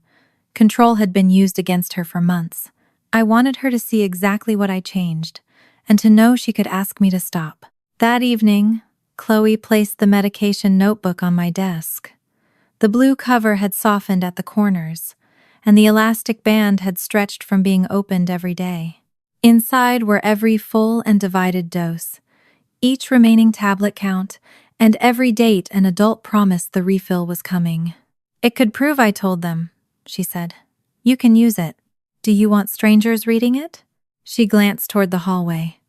Control had been used against her for months. I wanted her to see exactly what I changed, and to know she could ask me to stop. That evening, Chloe placed the medication notebook on my desk. The blue cover had softened at the corners, and the elastic band had stretched from being opened every day. Inside were every full and divided dose, each remaining tablet count, and every date an adult promised the refill was coming. It could prove I told them, she said. You can use it. Do you want strangers reading it? She glanced toward the hallway.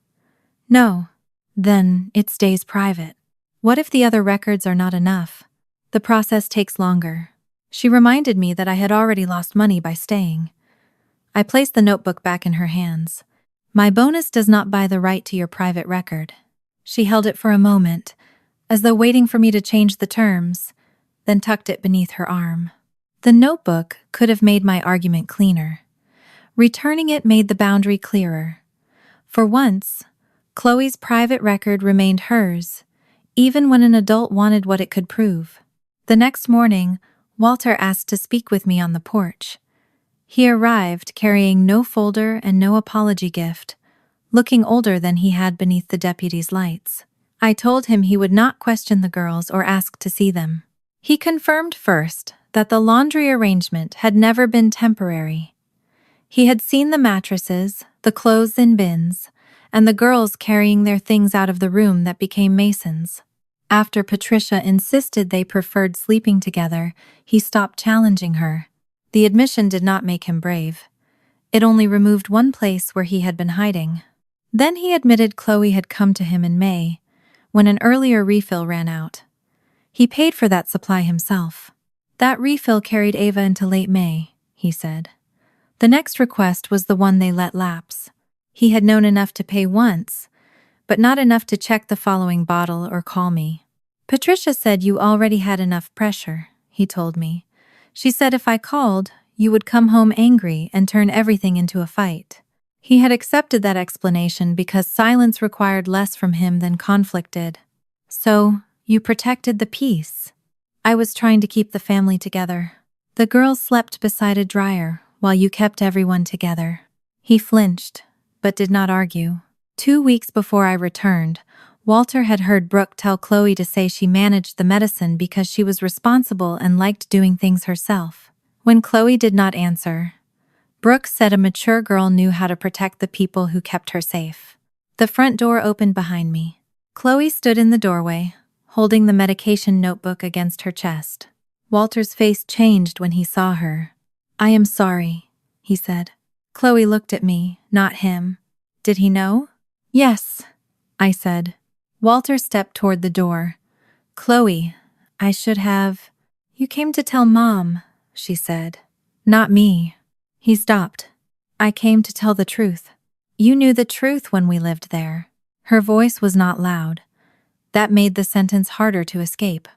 No. Then it stays private. What if the other records are not enough? The process takes longer. She reminded me that I had already lost money by staying. I placed the notebook back in her hands. My bonus does not buy the right to your private record. She held it for a moment, as though waiting for me to change the terms, then tucked it beneath her arm. The notebook could have made my argument cleaner. Returning it made the boundary clearer. For once, Chloe's private record remained hers, even when an adult wanted what it could prove. The next morning, Walter asked to speak with me on the porch. He arrived carrying no folder and no apology gift, looking older than he had beneath the deputy's lights. I told him he would not question the girls or ask to see them. He confirmed first that the laundry arrangement had never been temporary. He had seen the mattresses, the clothes in bins, and the girls carrying their things out of the room that became Mason's. After Patricia insisted they preferred sleeping together, he stopped challenging her. The admission did not make him brave. It only removed one place where he had been hiding. Then he admitted Chloe had come to him in May, when an earlier refill ran out. He paid for that supply himself. That refill carried Ava into late May, he said. The next request was the one they let lapse. He had known enough to pay once, but not enough to check the following bottle or call me. Patricia said you already had enough pressure, he told me. She said if I called, you would come home angry and turn everything into a fight. He had accepted that explanation because silence required less from him than conflict did. So, you protected the peace. I was trying to keep the family together. The girls slept beside a dryer while you kept everyone together. He flinched, but did not argue. 2 weeks before I returned, Walter had heard Brooke tell Chloe to say she managed the medicine because she was responsible and liked doing things herself. When Chloe did not answer, Brooke said a mature girl knew how to protect the people who kept her safe. The front door opened behind me. Chloe stood in the doorway, holding the medication notebook against her chest. Walter's face changed when he saw her. I am sorry, he said. Chloe looked at me, not him. Did he know? Yes, I said. Walter stepped toward the door. Chloe, I should have... You came to tell Mom, she said. Not me. He stopped. I came to tell the truth. You knew the truth when we lived there. Her voice was not loud. That made the sentence harder to escape.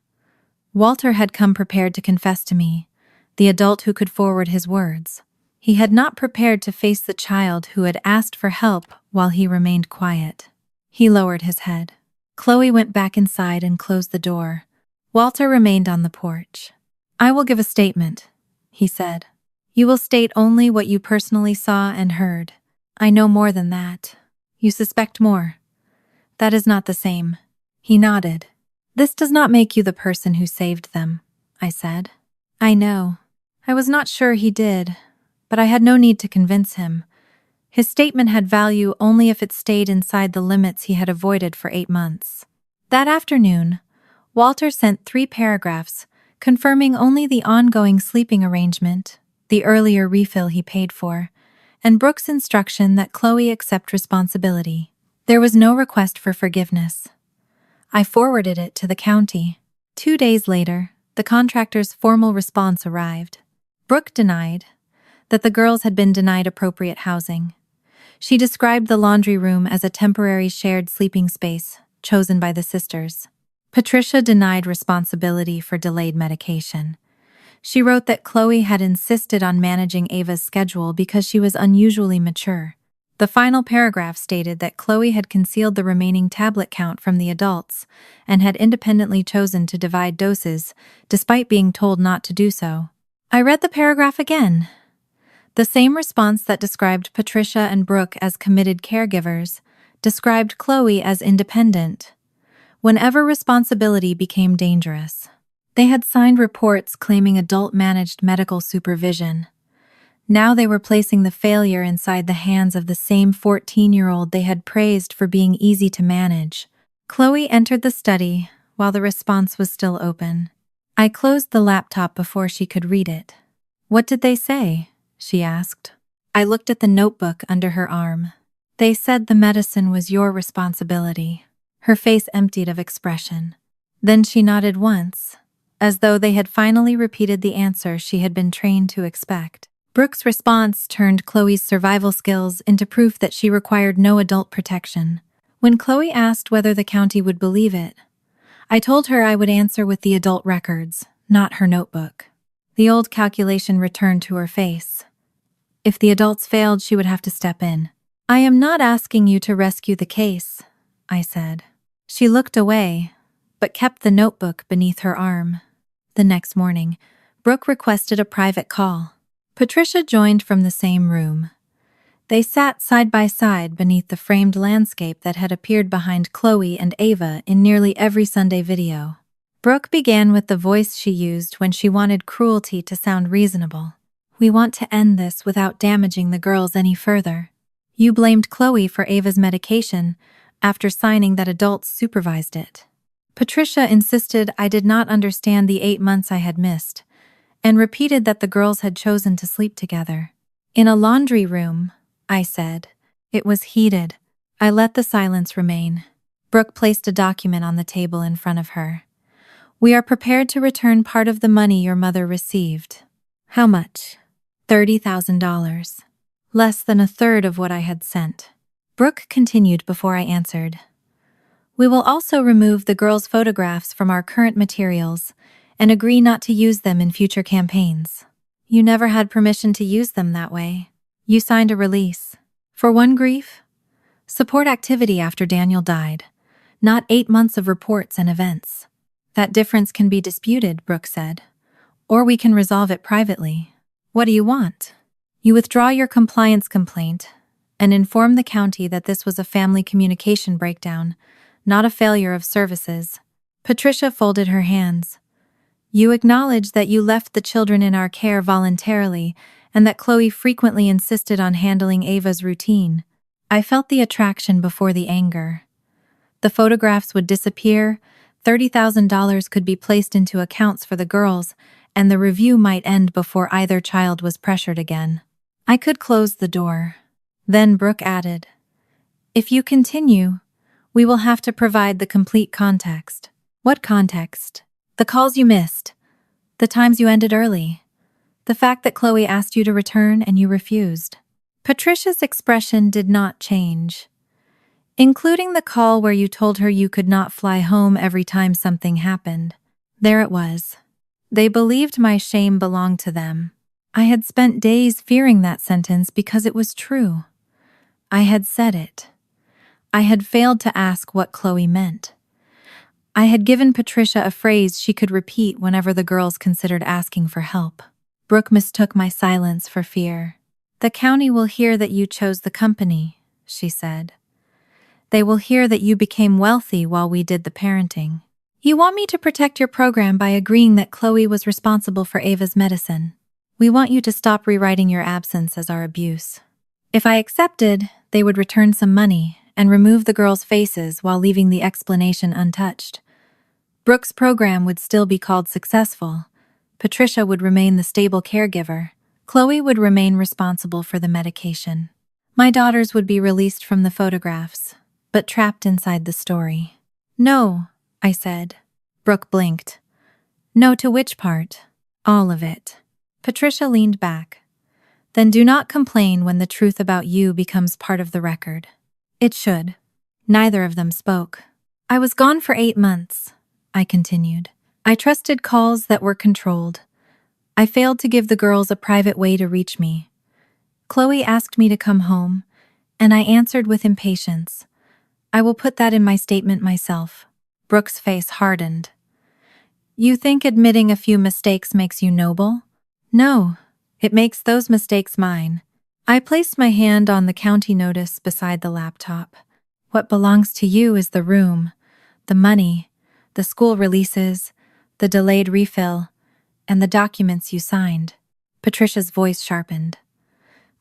Walter had come prepared to confess to me, the adult who could forward his words. He had not prepared to face the child who had asked for help while he remained quiet. He lowered his head. Chloe went back inside and closed the door. Walter remained on the porch. I will give a statement, he said. You will state only what you personally saw and heard. I know more than that. You suspect more. That is not the same. He nodded. This does not make you the person who saved them, I said. I know. I was not sure he did, but I had no need to convince him. His statement had value only if it stayed inside the limits he had avoided for 8 months. That afternoon, Walter sent 3 paragraphs confirming only the ongoing sleeping arrangement, the earlier refill he paid for, and Brooke's instruction that Chloe accept responsibility. There was no request for forgiveness. I forwarded it to the county. 2 days later, the contractor's formal response arrived. Brooke denied that the girls had been denied appropriate housing. She described the laundry room as a temporary shared sleeping space chosen by the sisters. Patricia denied responsibility for delayed medication. She wrote that Chloe had insisted on managing Ava's schedule because she was unusually mature. The final paragraph stated that Chloe had concealed the remaining tablet count from the adults and had independently chosen to divide doses, despite being told not to do so. I read the paragraph again. The same response that described Patricia and Brooke as committed caregivers described Chloe as independent. Whenever responsibility became dangerous, they had signed reports claiming adult-managed medical supervision. Now they were placing the failure inside the hands of the same 14-year-old they had praised for being easy to manage. Chloe entered the study while the response was still open. I closed the laptop before she could read it. What did they say? She asked. I looked at the notebook under her arm. They said the medicine was your responsibility. Her face emptied of expression. Then she nodded once, as though they had finally repeated the answer she had been trained to expect. Brooke's response turned Chloe's survival skills into proof that she required no adult protection. When Chloe asked whether the county would believe it, I told her I would answer with the adult records, not her notebook. The old calculation returned to her face. If the adults failed, she would have to step in. "I am not asking you to rescue the case," I said. She looked away, but kept the notebook beneath her arm. The next morning, Brooke requested a private call. Patricia joined from the same room. They sat side by side beneath the framed landscape that had appeared behind Chloe and Ava in nearly every Sunday video. Brooke began with the voice she used when she wanted cruelty to sound reasonable. "We want to end this without damaging the girls any further. You blamed Chloe for Ava's medication after signing that adults supervised it." Patricia insisted I did not understand the 8 months I had missed, and repeated that the girls had chosen to sleep together. "In a laundry room," I said. It was heated. I let the silence remain. Brooke placed a document on the table in front of her. "We are prepared to return part of the money your mother received." "How much?" $30,000. Less than a third of what I had sent. Brooke continued before I answered. "We will also remove the girls' photographs from our current materials and agree not to use them in future campaigns." "You never had permission to use them that way. You signed a release. For one grief? Support activity after Daniel died, not 8 months of reports and events." "That difference can be disputed," Brooke said. "Or we can resolve it privately. What do you want?" "You withdraw your compliance complaint and inform the county that this was a family communication breakdown, not a failure of services." Patricia folded her hands. "You acknowledge that you left the children in our care voluntarily and that Chloe frequently insisted on handling Ava's routine." I felt the attraction before the anger. The photographs would disappear, $30,000 could be placed into accounts for the girls, and the review might end before either child was pressured again. I could close the door. Then Brooke added, "If you continue, we will have to provide the complete context." "What context?" "The calls you missed. The times you ended early. The fact that Chloe asked you to return and you refused." Patricia's expression did not change. "Including the call where you told her you could not fly home every time something happened." There it was. They believed my shame belonged to them. I had spent days fearing that sentence because it was true. I had said it. I had failed to ask what Chloe meant. I had given Patricia a phrase she could repeat whenever the girls considered asking for help. Brooke mistook my silence for fear. "The county will hear that you chose the company," she said. "They will hear that you became wealthy while we did the parenting. You want me to protect your program by agreeing that Chloe was responsible for Ava's medicine. We want you to stop rewriting your absence as our abuse." If I accepted, they would return some money and remove the girls' faces while leaving the explanation untouched. Brooke's program would still be called successful. Patricia would remain the stable caregiver. Chloe would remain responsible for the medication. My daughters would be released from the photographs, but trapped inside the story. "No," I said. Brooke blinked. "No to which part?" "All of it." Patricia leaned back. "Then do not complain when the truth about you becomes part of the record." "It should." Neither of them spoke. "I was gone for 8 months," I continued. "I trusted calls that were controlled. I failed to give the girls a private way to reach me. Chloe asked me to come home, and I answered with impatience. I will put that in my statement myself." Brooke's face hardened. "You think admitting a few mistakes makes you noble?" "No, it makes those mistakes mine." I placed my hand on the county notice beside the laptop. "What belongs to you is the room, the money, the school releases, the delayed refill, and the documents you signed." Patricia's voice sharpened.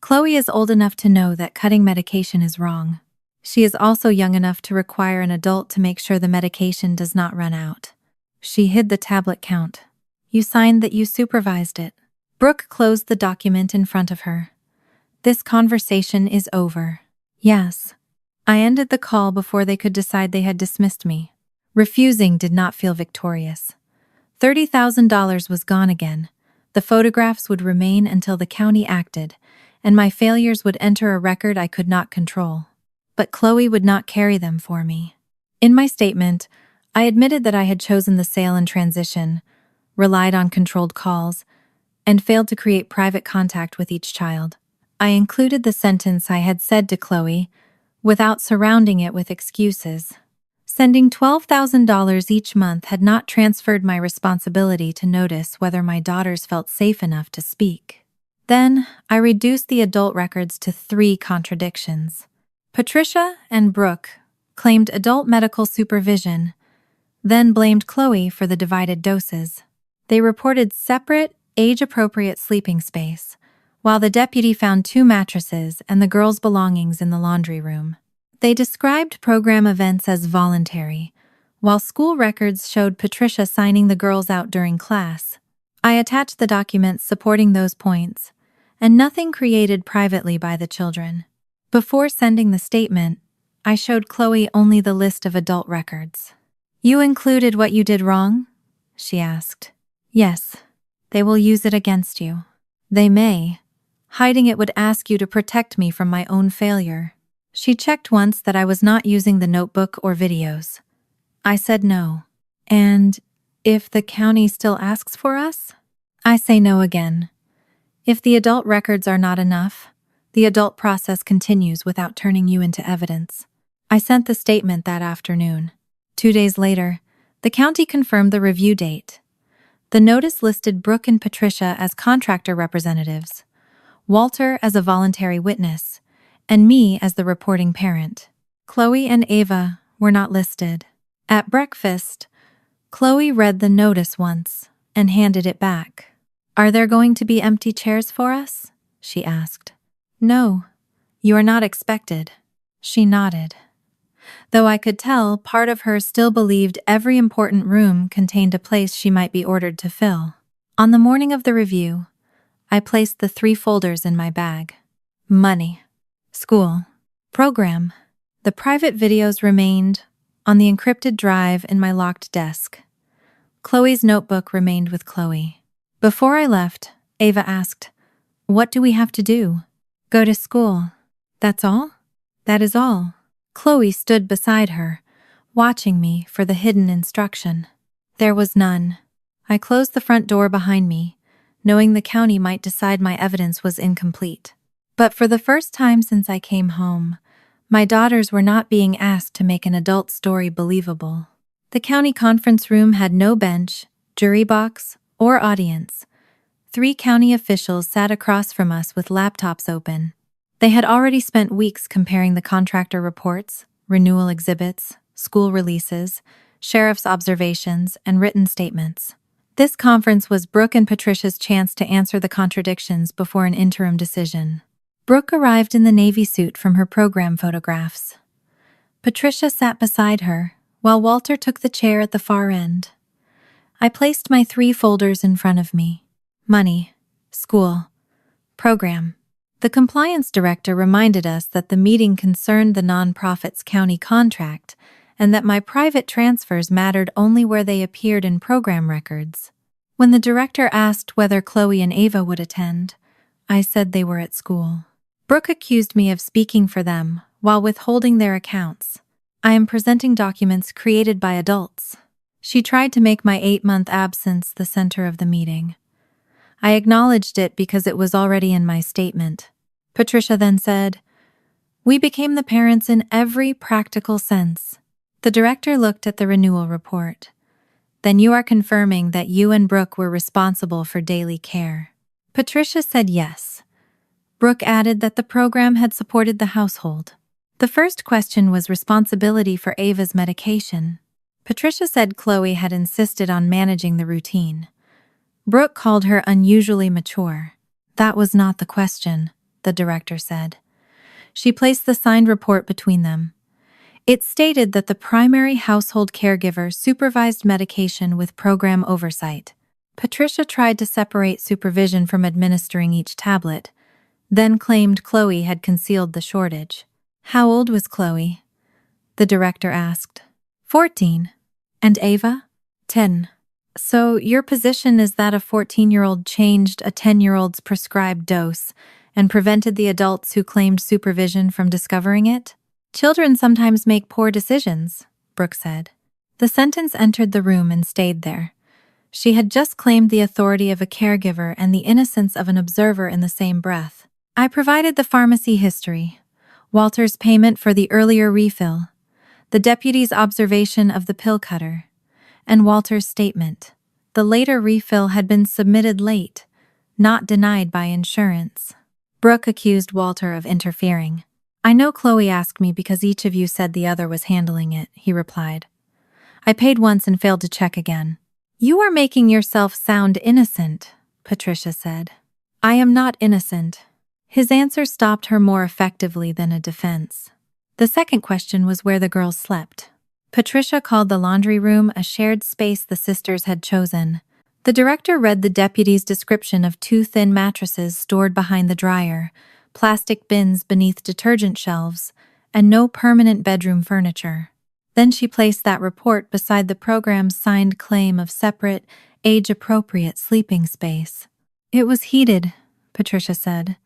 "Chloe is old enough to know that cutting medication is wrong. She is also young enough to require an adult to make sure the medication does not run out." She hid the tablet count. "You signed that you supervised it." Brooke closed the document in front of her. "This conversation is over." "Yes." I ended the call before they could decide they had dismissed me. Refusing did not feel victorious. $30,000 was gone again, The photographs would remain until the county acted, and my failures would enter a record I could not control. But Chloe would not carry them for me. In my statement, I admitted that I had chosen the sale and transition, relied on controlled calls, and failed to create private contact with each child. I included the sentence I had said to Chloe, without surrounding it with excuses. Sending $12,000 each month had not transferred my responsibility to notice whether my daughters felt safe enough to speak. Then, I reduced the adult records to 3 contradictions. Patricia and Brooke claimed adult medical supervision, then blamed Chloe for the divided doses. They reported separate, age-appropriate sleeping space, while the deputy found 2 mattresses and the girls' belongings in the laundry room. They described program events as voluntary, while school records showed Patricia signing the girls out during class. I attached the documents supporting those points, and nothing created privately by the children. Before sending the statement, I showed Chloe only the list of adult records. "You included what you did wrong?" she asked. "Yes. They will use it against you." "They may. Hiding it would ask you to protect me from my own failure." She checked once that I was not using the notebook or videos. I said no. "And if the county still asks for us?" I say no again. If the adult records are not enough, the adult process continues without turning you into evidence. I sent the statement that afternoon. 2 days later, the county confirmed the review date. The notice listed Brooke and Patricia as contractor representatives, Walter as a voluntary witness, and me as the reporting parent. Chloe and Ava were not listed. At breakfast, Chloe read the notice once and handed it back. "Are there going to be empty chairs for us?" she asked. "No, you are not expected." She nodded. Though I could tell, part of her still believed every important room contained a place she might be ordered to fill. On the morning of the review, I placed the 3 folders in my bag. Money, school, program. The private videos remained on the encrypted drive in my locked desk. Chloe's notebook remained with Chloe. Before I left, Ava asked, "What do we have to do?" "Go to school." "That's all?" "That is all." Chloe stood beside her, watching me for the hidden instruction. There was none. I closed the front door behind me, knowing the county might decide my evidence was incomplete. But for the first time since I came home, my daughters were not being asked to make an adult story believable. The county conference room had no bench, jury box, or audience. 3 county officials sat across from us with laptops open. They had already spent weeks comparing the contractor reports, renewal exhibits, school releases, sheriff's observations, and written statements. This conference was Brooke and Patricia's chance to answer the contradictions before an interim decision. Brooke arrived in the navy suit from her program photographs. Patricia sat beside her, while Walter took the chair at the far end. I placed my 3 folders in front of me. Money, school, program. The compliance director reminded us that the meeting concerned the nonprofit's county contract and that my private transfers mattered only where they appeared in program records. When the director asked whether Chloe and Ava would attend, I said they were at school. Brooke accused me of speaking for them while withholding their accounts. I am presenting documents created by adults. She tried to make my 8-month absence the center of the meeting. I acknowledged it because it was already in my statement. Patricia then said, "We became the parents in every practical sense." The director looked at the renewal report. "Then you are confirming that you and Brooke were responsible for daily care." Patricia said yes. Brooke added that the program had supported the household. The first question was responsibility for Ava's medication. Patricia said Chloe had insisted on managing the routine. Brooke called her unusually mature. "That was not the question," the director said. She placed the signed report between them. It stated that the primary household caregiver supervised medication with program oversight. Patricia tried to separate supervision from administering each tablet, then claimed Chloe had concealed the shortage. "How old was Chloe?" the director asked. 14. "And Ava?" 10. So, your position is that a 14-year-old changed a 10-year-old's prescribed dose and prevented the adults who claimed supervision from discovering it? Children sometimes make poor decisions, Brooke said. The sentence entered the room and stayed there. She had just claimed the authority of a caregiver and the innocence of an observer in the same breath. I provided the pharmacy history, Walter's payment for the earlier refill, the deputy's observation of the pill cutter, and Walter's statement. The later refill had been submitted late, not denied by insurance. Brooke accused Walter of interfering. I know Chloe asked me because each of you said the other was handling it, he replied. I paid once and failed to check again. You are making yourself sound innocent, Patricia said. I am not innocent. His answer stopped her more effectively than a defense. The second question was where the girls slept. Patricia called the laundry room a shared space the sisters had chosen. The director read the deputy's description of 2 thin mattresses stored behind the dryer, plastic bins beneath detergent shelves, and no permanent bedroom furniture. Then she placed that report beside the program's signed claim of separate, age-appropriate sleeping space. It was heated, Patricia said.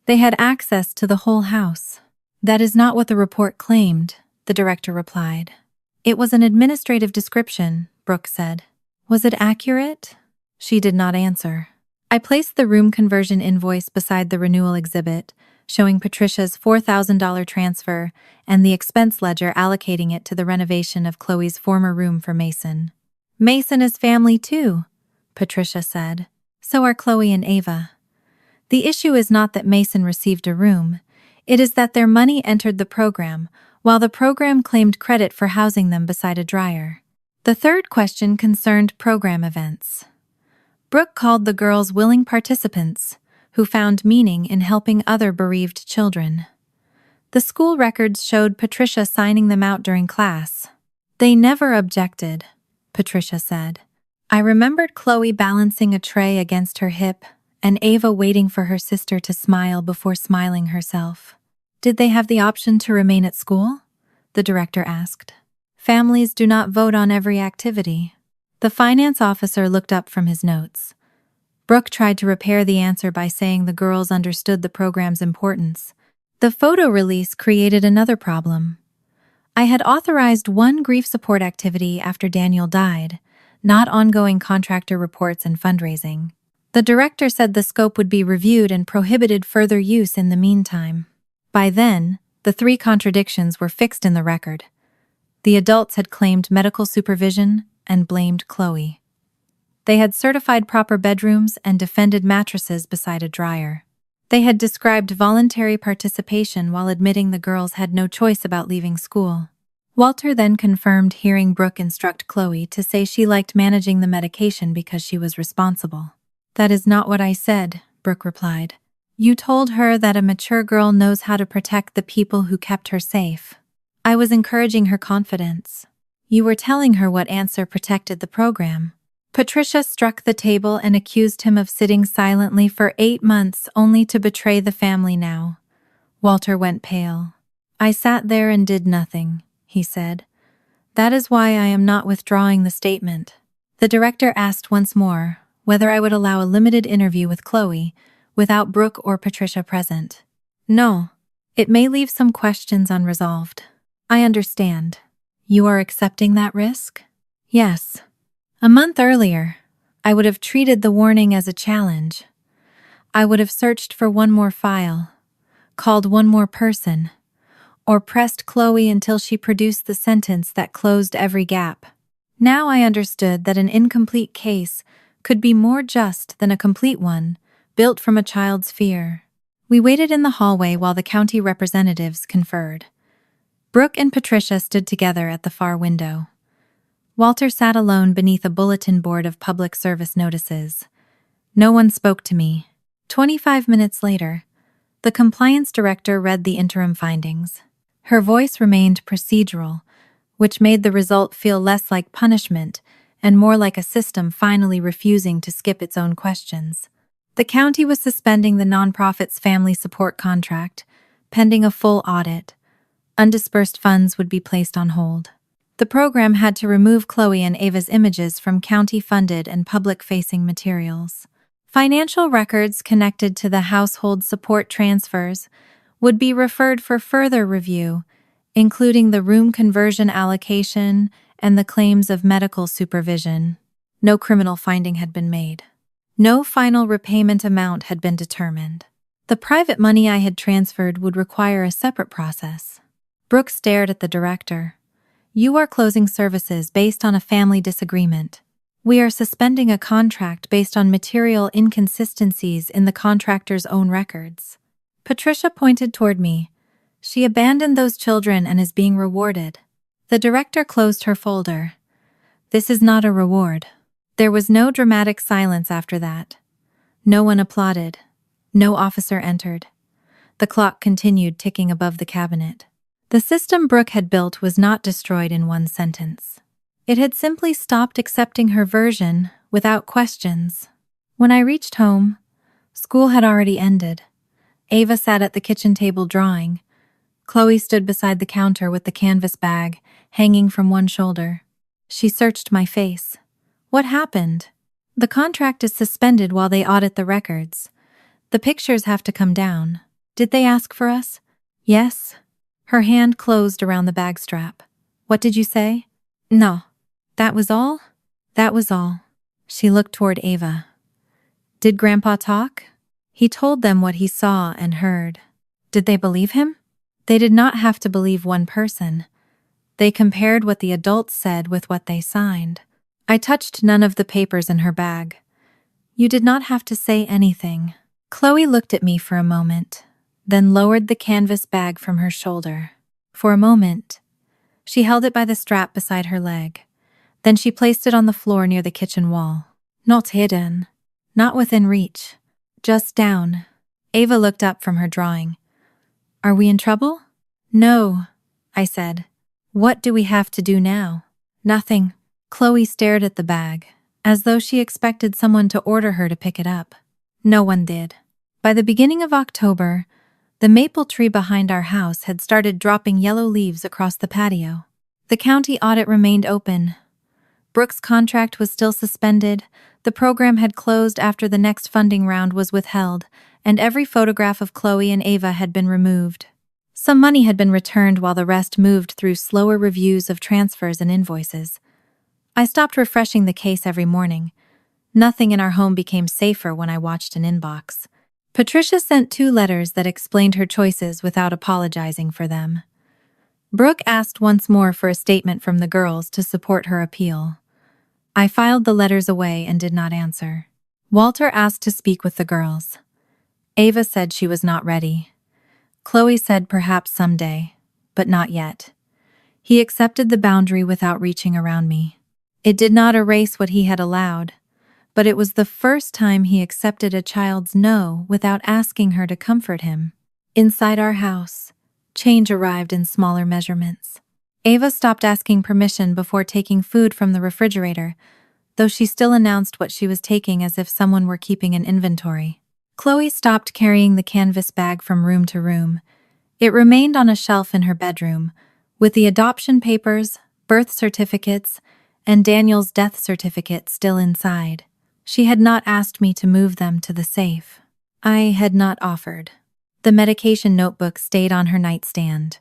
They had access to the whole house. That is not what the report claimed, the director replied. It was an administrative description, Brooke said. Was it accurate? She did not answer. I placed the room conversion invoice beside the renewal exhibit, showing Patricia's $4,000 transfer and the expense ledger allocating it to the renovation of Chloe's former room for Mason. Mason is family too, Patricia said. So are Chloe and Ava. The issue is not that Mason received a room. It is that their money entered the program, while the program claimed credit for housing them beside a dryer. The third question concerned program events. Brooke called the girls willing participants who found meaning in helping other bereaved children. The school records showed Patricia signing them out during class. They never objected, Patricia said. I remembered Chloe balancing a tray against her hip and Ava waiting for her sister to smile before smiling herself. Did they have the option to remain at school? The director asked. Families do not vote on every activity. The finance officer looked up from his notes. Brooke tried to repair the answer by saying the girls understood the program's importance. The photo release created another problem. I had authorized one grief support activity after Daniel died, not ongoing contractor reports and fundraising. The director said the scope would be reviewed and prohibited further use in the meantime. By then, the 3 contradictions were fixed in the record. The adults had claimed medical supervision and blamed Chloe. They had certified proper bedrooms and defended mattresses beside a dryer. They had described voluntary participation while admitting the girls had no choice about leaving school. Walter then confirmed hearing Brooke instruct Chloe to say she liked managing the medication because she was responsible. That is not what I said, Brooke replied. You told her that a mature girl knows how to protect the people who kept her safe. I was encouraging her confidence. You were telling her what answer protected the program. Patricia struck the table and accused him of sitting silently for 8 months only to betray the family now. Walter went pale. I sat there and did nothing, he said. That is why I am not withdrawing the statement. The director asked once more whether I would allow a limited interview with Chloe without Brooke or Patricia present. No. It may leave some questions unresolved. I understand. You are accepting that risk? Yes. A month earlier, I would have treated the warning as a challenge. I would have searched for one more file, called one more person, or pressed Chloe until she produced the sentence that closed every gap. Now I understood that an incomplete case could be more just than a complete one, built from a child's fear. We waited in the hallway while the county representatives conferred. Brooke and Patricia stood together at the far window. Walter sat alone beneath a bulletin board of public service notices. No one spoke to me. 25 minutes later, the compliance director read the interim findings. Her voice remained procedural, which made the result feel less like punishment and more like a system finally refusing to skip its own questions. The county was suspending the nonprofit's family support contract, pending a full audit. Undisbursed funds would be placed on hold. The program had to remove Chloe and Ava's images from county-funded and public-facing materials. Financial records connected to the household support transfers would be referred for further review, including the room conversion allocation and the claims of medical supervision. No criminal finding had been made. No final repayment amount had been determined. The private money I had transferred would require a separate process. Brooke stared at the director. "You are closing services based on a family disagreement. We are suspending a contract based on material inconsistencies in the contractor's own records." Patricia pointed toward me. "She abandoned those children and is being rewarded." The director closed her folder. "This is not a reward." There was no dramatic silence after that. No one applauded. No officer entered. The clock continued ticking above the cabinet. The system Brooke had built was not destroyed in one sentence. It had simply stopped accepting her version without questions. When I reached home, school had already ended. Ava sat at the kitchen table drawing. Chloe stood beside the counter with the canvas bag hanging from one shoulder. She searched my face. "What happened?" "The contract is suspended while they audit the records. The pictures have to come down." "Did they ask for us?" "Yes." Her hand closed around the bag strap. "What did you say?" "No." "That was all?" "That was all." She looked toward Ava. "Did Grandpa talk?" "He told them what he saw and heard." "Did they believe him?" "They did not have to believe one person. They compared what the adults said with what they signed." I touched none of the papers in her bag. "You did not have to say anything." Chloe looked at me for a moment, then lowered the canvas bag from her shoulder. For a moment, she held it by the strap beside her leg. Then she placed it on the floor near the kitchen wall. "Not hidden. Not within reach. Just down." Ava looked up from her drawing. "Are we in trouble?" "No," I said. "What do we have to do now?" "Nothing." Chloe stared at the bag, as though she expected someone to order her to pick it up. No one did. By the beginning of October, the maple tree behind our house had started dropping yellow leaves across the patio. The county audit remained open. Brooke's contract was still suspended, the program had closed after the next funding round was withheld, and every photograph of Chloe and Ava had been removed. Some money had been returned while the rest moved through slower reviews of transfers and invoices. I stopped refreshing the case every morning. Nothing in our home became safer when I watched an inbox. Patricia sent 2 letters that explained her choices without apologizing for them. Brooke asked once more for a statement from the girls to support her appeal. I filed the letters away and did not answer. Walter asked to speak with the girls. Ava said she was not ready. Chloe said perhaps someday, but not yet. He accepted the boundary without reaching around me. It did not erase what he had allowed, but it was the first time he accepted a child's no without asking her to comfort him. Inside our house, change arrived in smaller measurements. Ava stopped asking permission before taking food from the refrigerator, though she still announced what she was taking as if someone were keeping an inventory. Chloe stopped carrying the canvas bag from room to room. It remained on a shelf in her bedroom, with the adoption papers, birth certificates, and Daniel's death certificate still inside. She had not asked me to move them to the safe. I had not offered. The medication notebook stayed on her nightstand.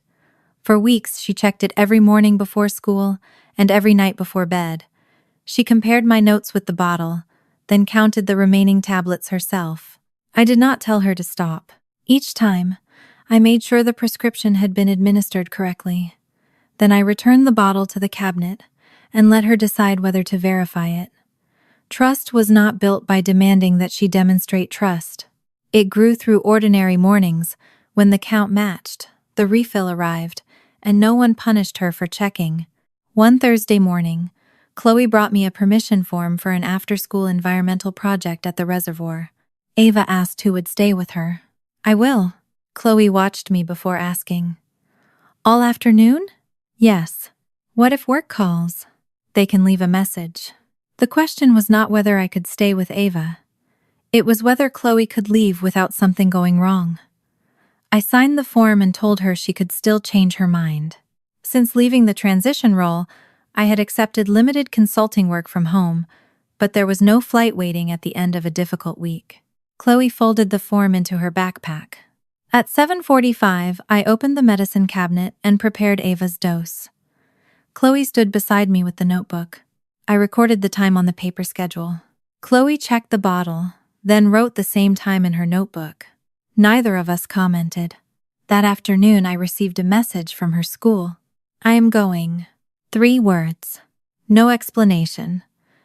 For weeks, she checked it every morning before school and every night before bed. She compared my notes with the bottle, then counted the remaining tablets herself. I did not tell her to stop. Each time, I made sure the prescription had been administered correctly. Then I returned the bottle to the cabinet and let her decide whether to verify it. Trust was not built by demanding that she demonstrate trust. It grew through ordinary mornings when the count matched, the refill arrived, and no one punished her for checking. One Thursday morning, Chloe brought me a permission form for an after-school environmental project at the reservoir. Ava asked who would stay with her. "I will." Chloe watched me before asking. "All afternoon?" "Yes." "What if work calls?" "They can leave a message." The question was not whether I could stay with Ava. It was whether Chloe could leave without something going wrong. I signed the form and told her she could still change her mind. Since leaving the transition role, I had accepted limited consulting work from home, but there was no flight waiting at the end of a difficult week. Chloe folded the form into her backpack. At 7:45, I opened the medicine cabinet and prepared Ava's dose. Chloe stood beside me with the notebook. I recorded the time on the paper schedule. Chloe checked the bottle, then wrote the same time in her notebook. Neither of us commented. That afternoon, I received a message from her school. I am going. 3 words. No explanation.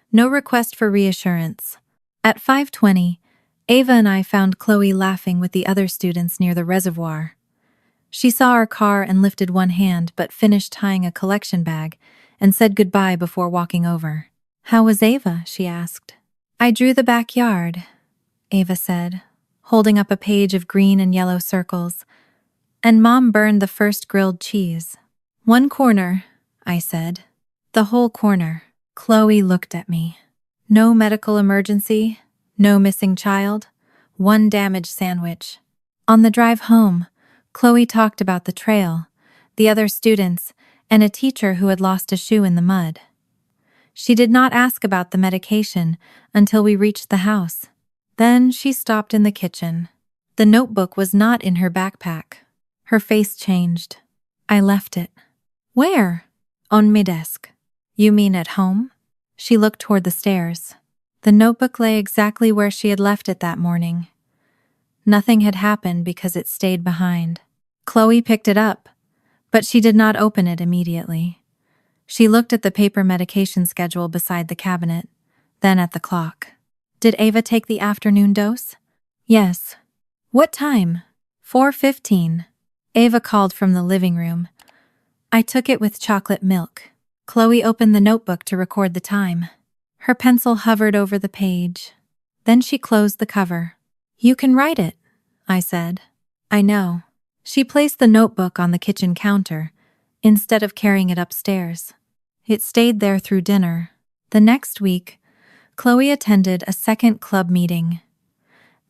No request for reassurance. At 5:20, Ava and I found Chloe laughing with the other students near the reservoir. She saw our car and lifted one hand but finished tying a collection bag and said goodbye before walking over. How was Ava? She asked. I drew the backyard, Ava said, holding up a page of green and yellow circles. And Mom burned the first grilled cheese. 1 corner, I said. The whole corner. Chloe looked at me. No medical emergency, no missing child, 1 damaged sandwich. On the drive home, Chloe talked about the trail, the other students, and a teacher who had lost a shoe in the mud. She did not ask about the medication until we reached the house. Then she stopped in the kitchen. The notebook was not in her backpack. Her face changed. I left it. Where? On my desk. You mean at home? She looked toward the stairs. The notebook lay exactly where she had left it that morning. Nothing had happened because it stayed behind. Chloe picked it up, but she did not open it immediately. She looked at the paper medication schedule beside the cabinet, then at the clock. Did Ava take the afternoon dose? Yes. What time? 4:15. Ava called from the living room. I took it with chocolate milk. Chloe opened the notebook to record the time. Her pencil hovered over the page. Then she closed the cover. You can write it, I said. I know. She placed the notebook on the kitchen counter, instead of carrying it upstairs. It stayed there through dinner. The next week, Chloe attended a second club meeting.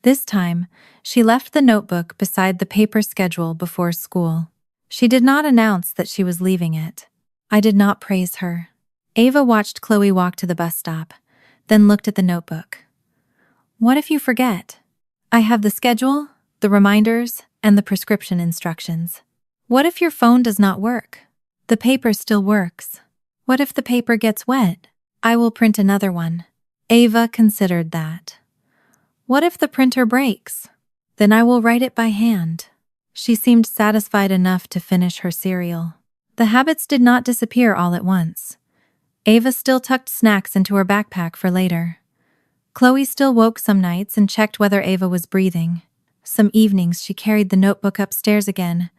This time, she left the notebook beside the paper schedule before school. She did not announce that she was leaving it. I did not praise her. Ava watched Chloe walk to the bus stop, then looked at the notebook. What if you forget? I have the schedule, the reminders, and the prescription instructions. What if your phone does not work? The paper still works. What if the paper gets wet? I will print another one. Ava considered that. What if the printer breaks? Then I will write it by hand. She seemed satisfied enough to finish her cereal. The habits did not disappear all at once. Ava still tucked snacks into her backpack for later. Chloe still woke some nights and checked whether Ava was breathing. Some evenings she carried the notebook upstairs again,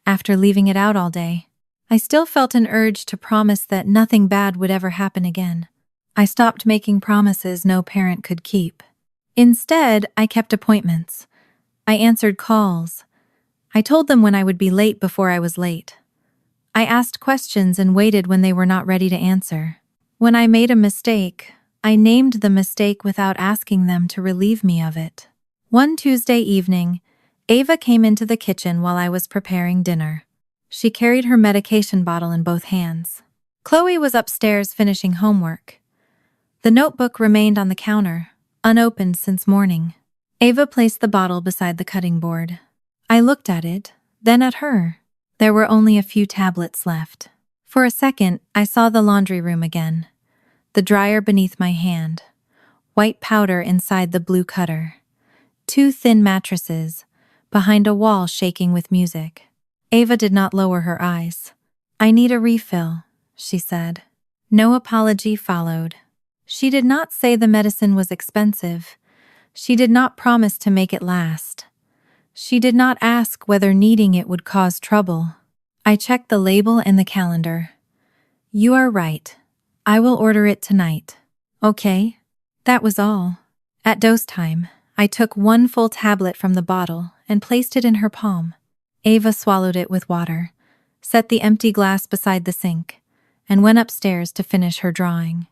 after leaving it out all day. I still felt an urge to promise that nothing bad would ever happen again. I stopped making promises no parent could keep. Instead, I kept appointments. I answered calls. I told them when I would be late before I was late. I asked questions and waited when they were not ready to answer. When I made a mistake, I named the mistake without asking them to relieve me of it. One Tuesday evening, Ava came into the kitchen while I was preparing dinner. She carried her medication bottle in both hands. Chloe was upstairs finishing homework. The notebook remained on the counter, unopened since morning. Ava placed the bottle beside the cutting board. I looked at it, then at her. There were only a few tablets left. For a second, I saw the laundry room again. The dryer beneath my hand. White powder inside the blue cutter. 2 thin mattresses, behind a wall shaking with music. Ava did not lower her eyes. I need a refill, she said. No apology followed. She did not say the medicine was expensive. She did not promise to make it last. She did not ask whether needing it would cause trouble. I checked the label and the calendar. You are right. I will order it tonight. Okay. That was all. At dose time, I took 1 full tablet from the bottle and placed it in her palm. Ava swallowed it with water, set the empty glass beside the sink, and went upstairs to finish her drawing.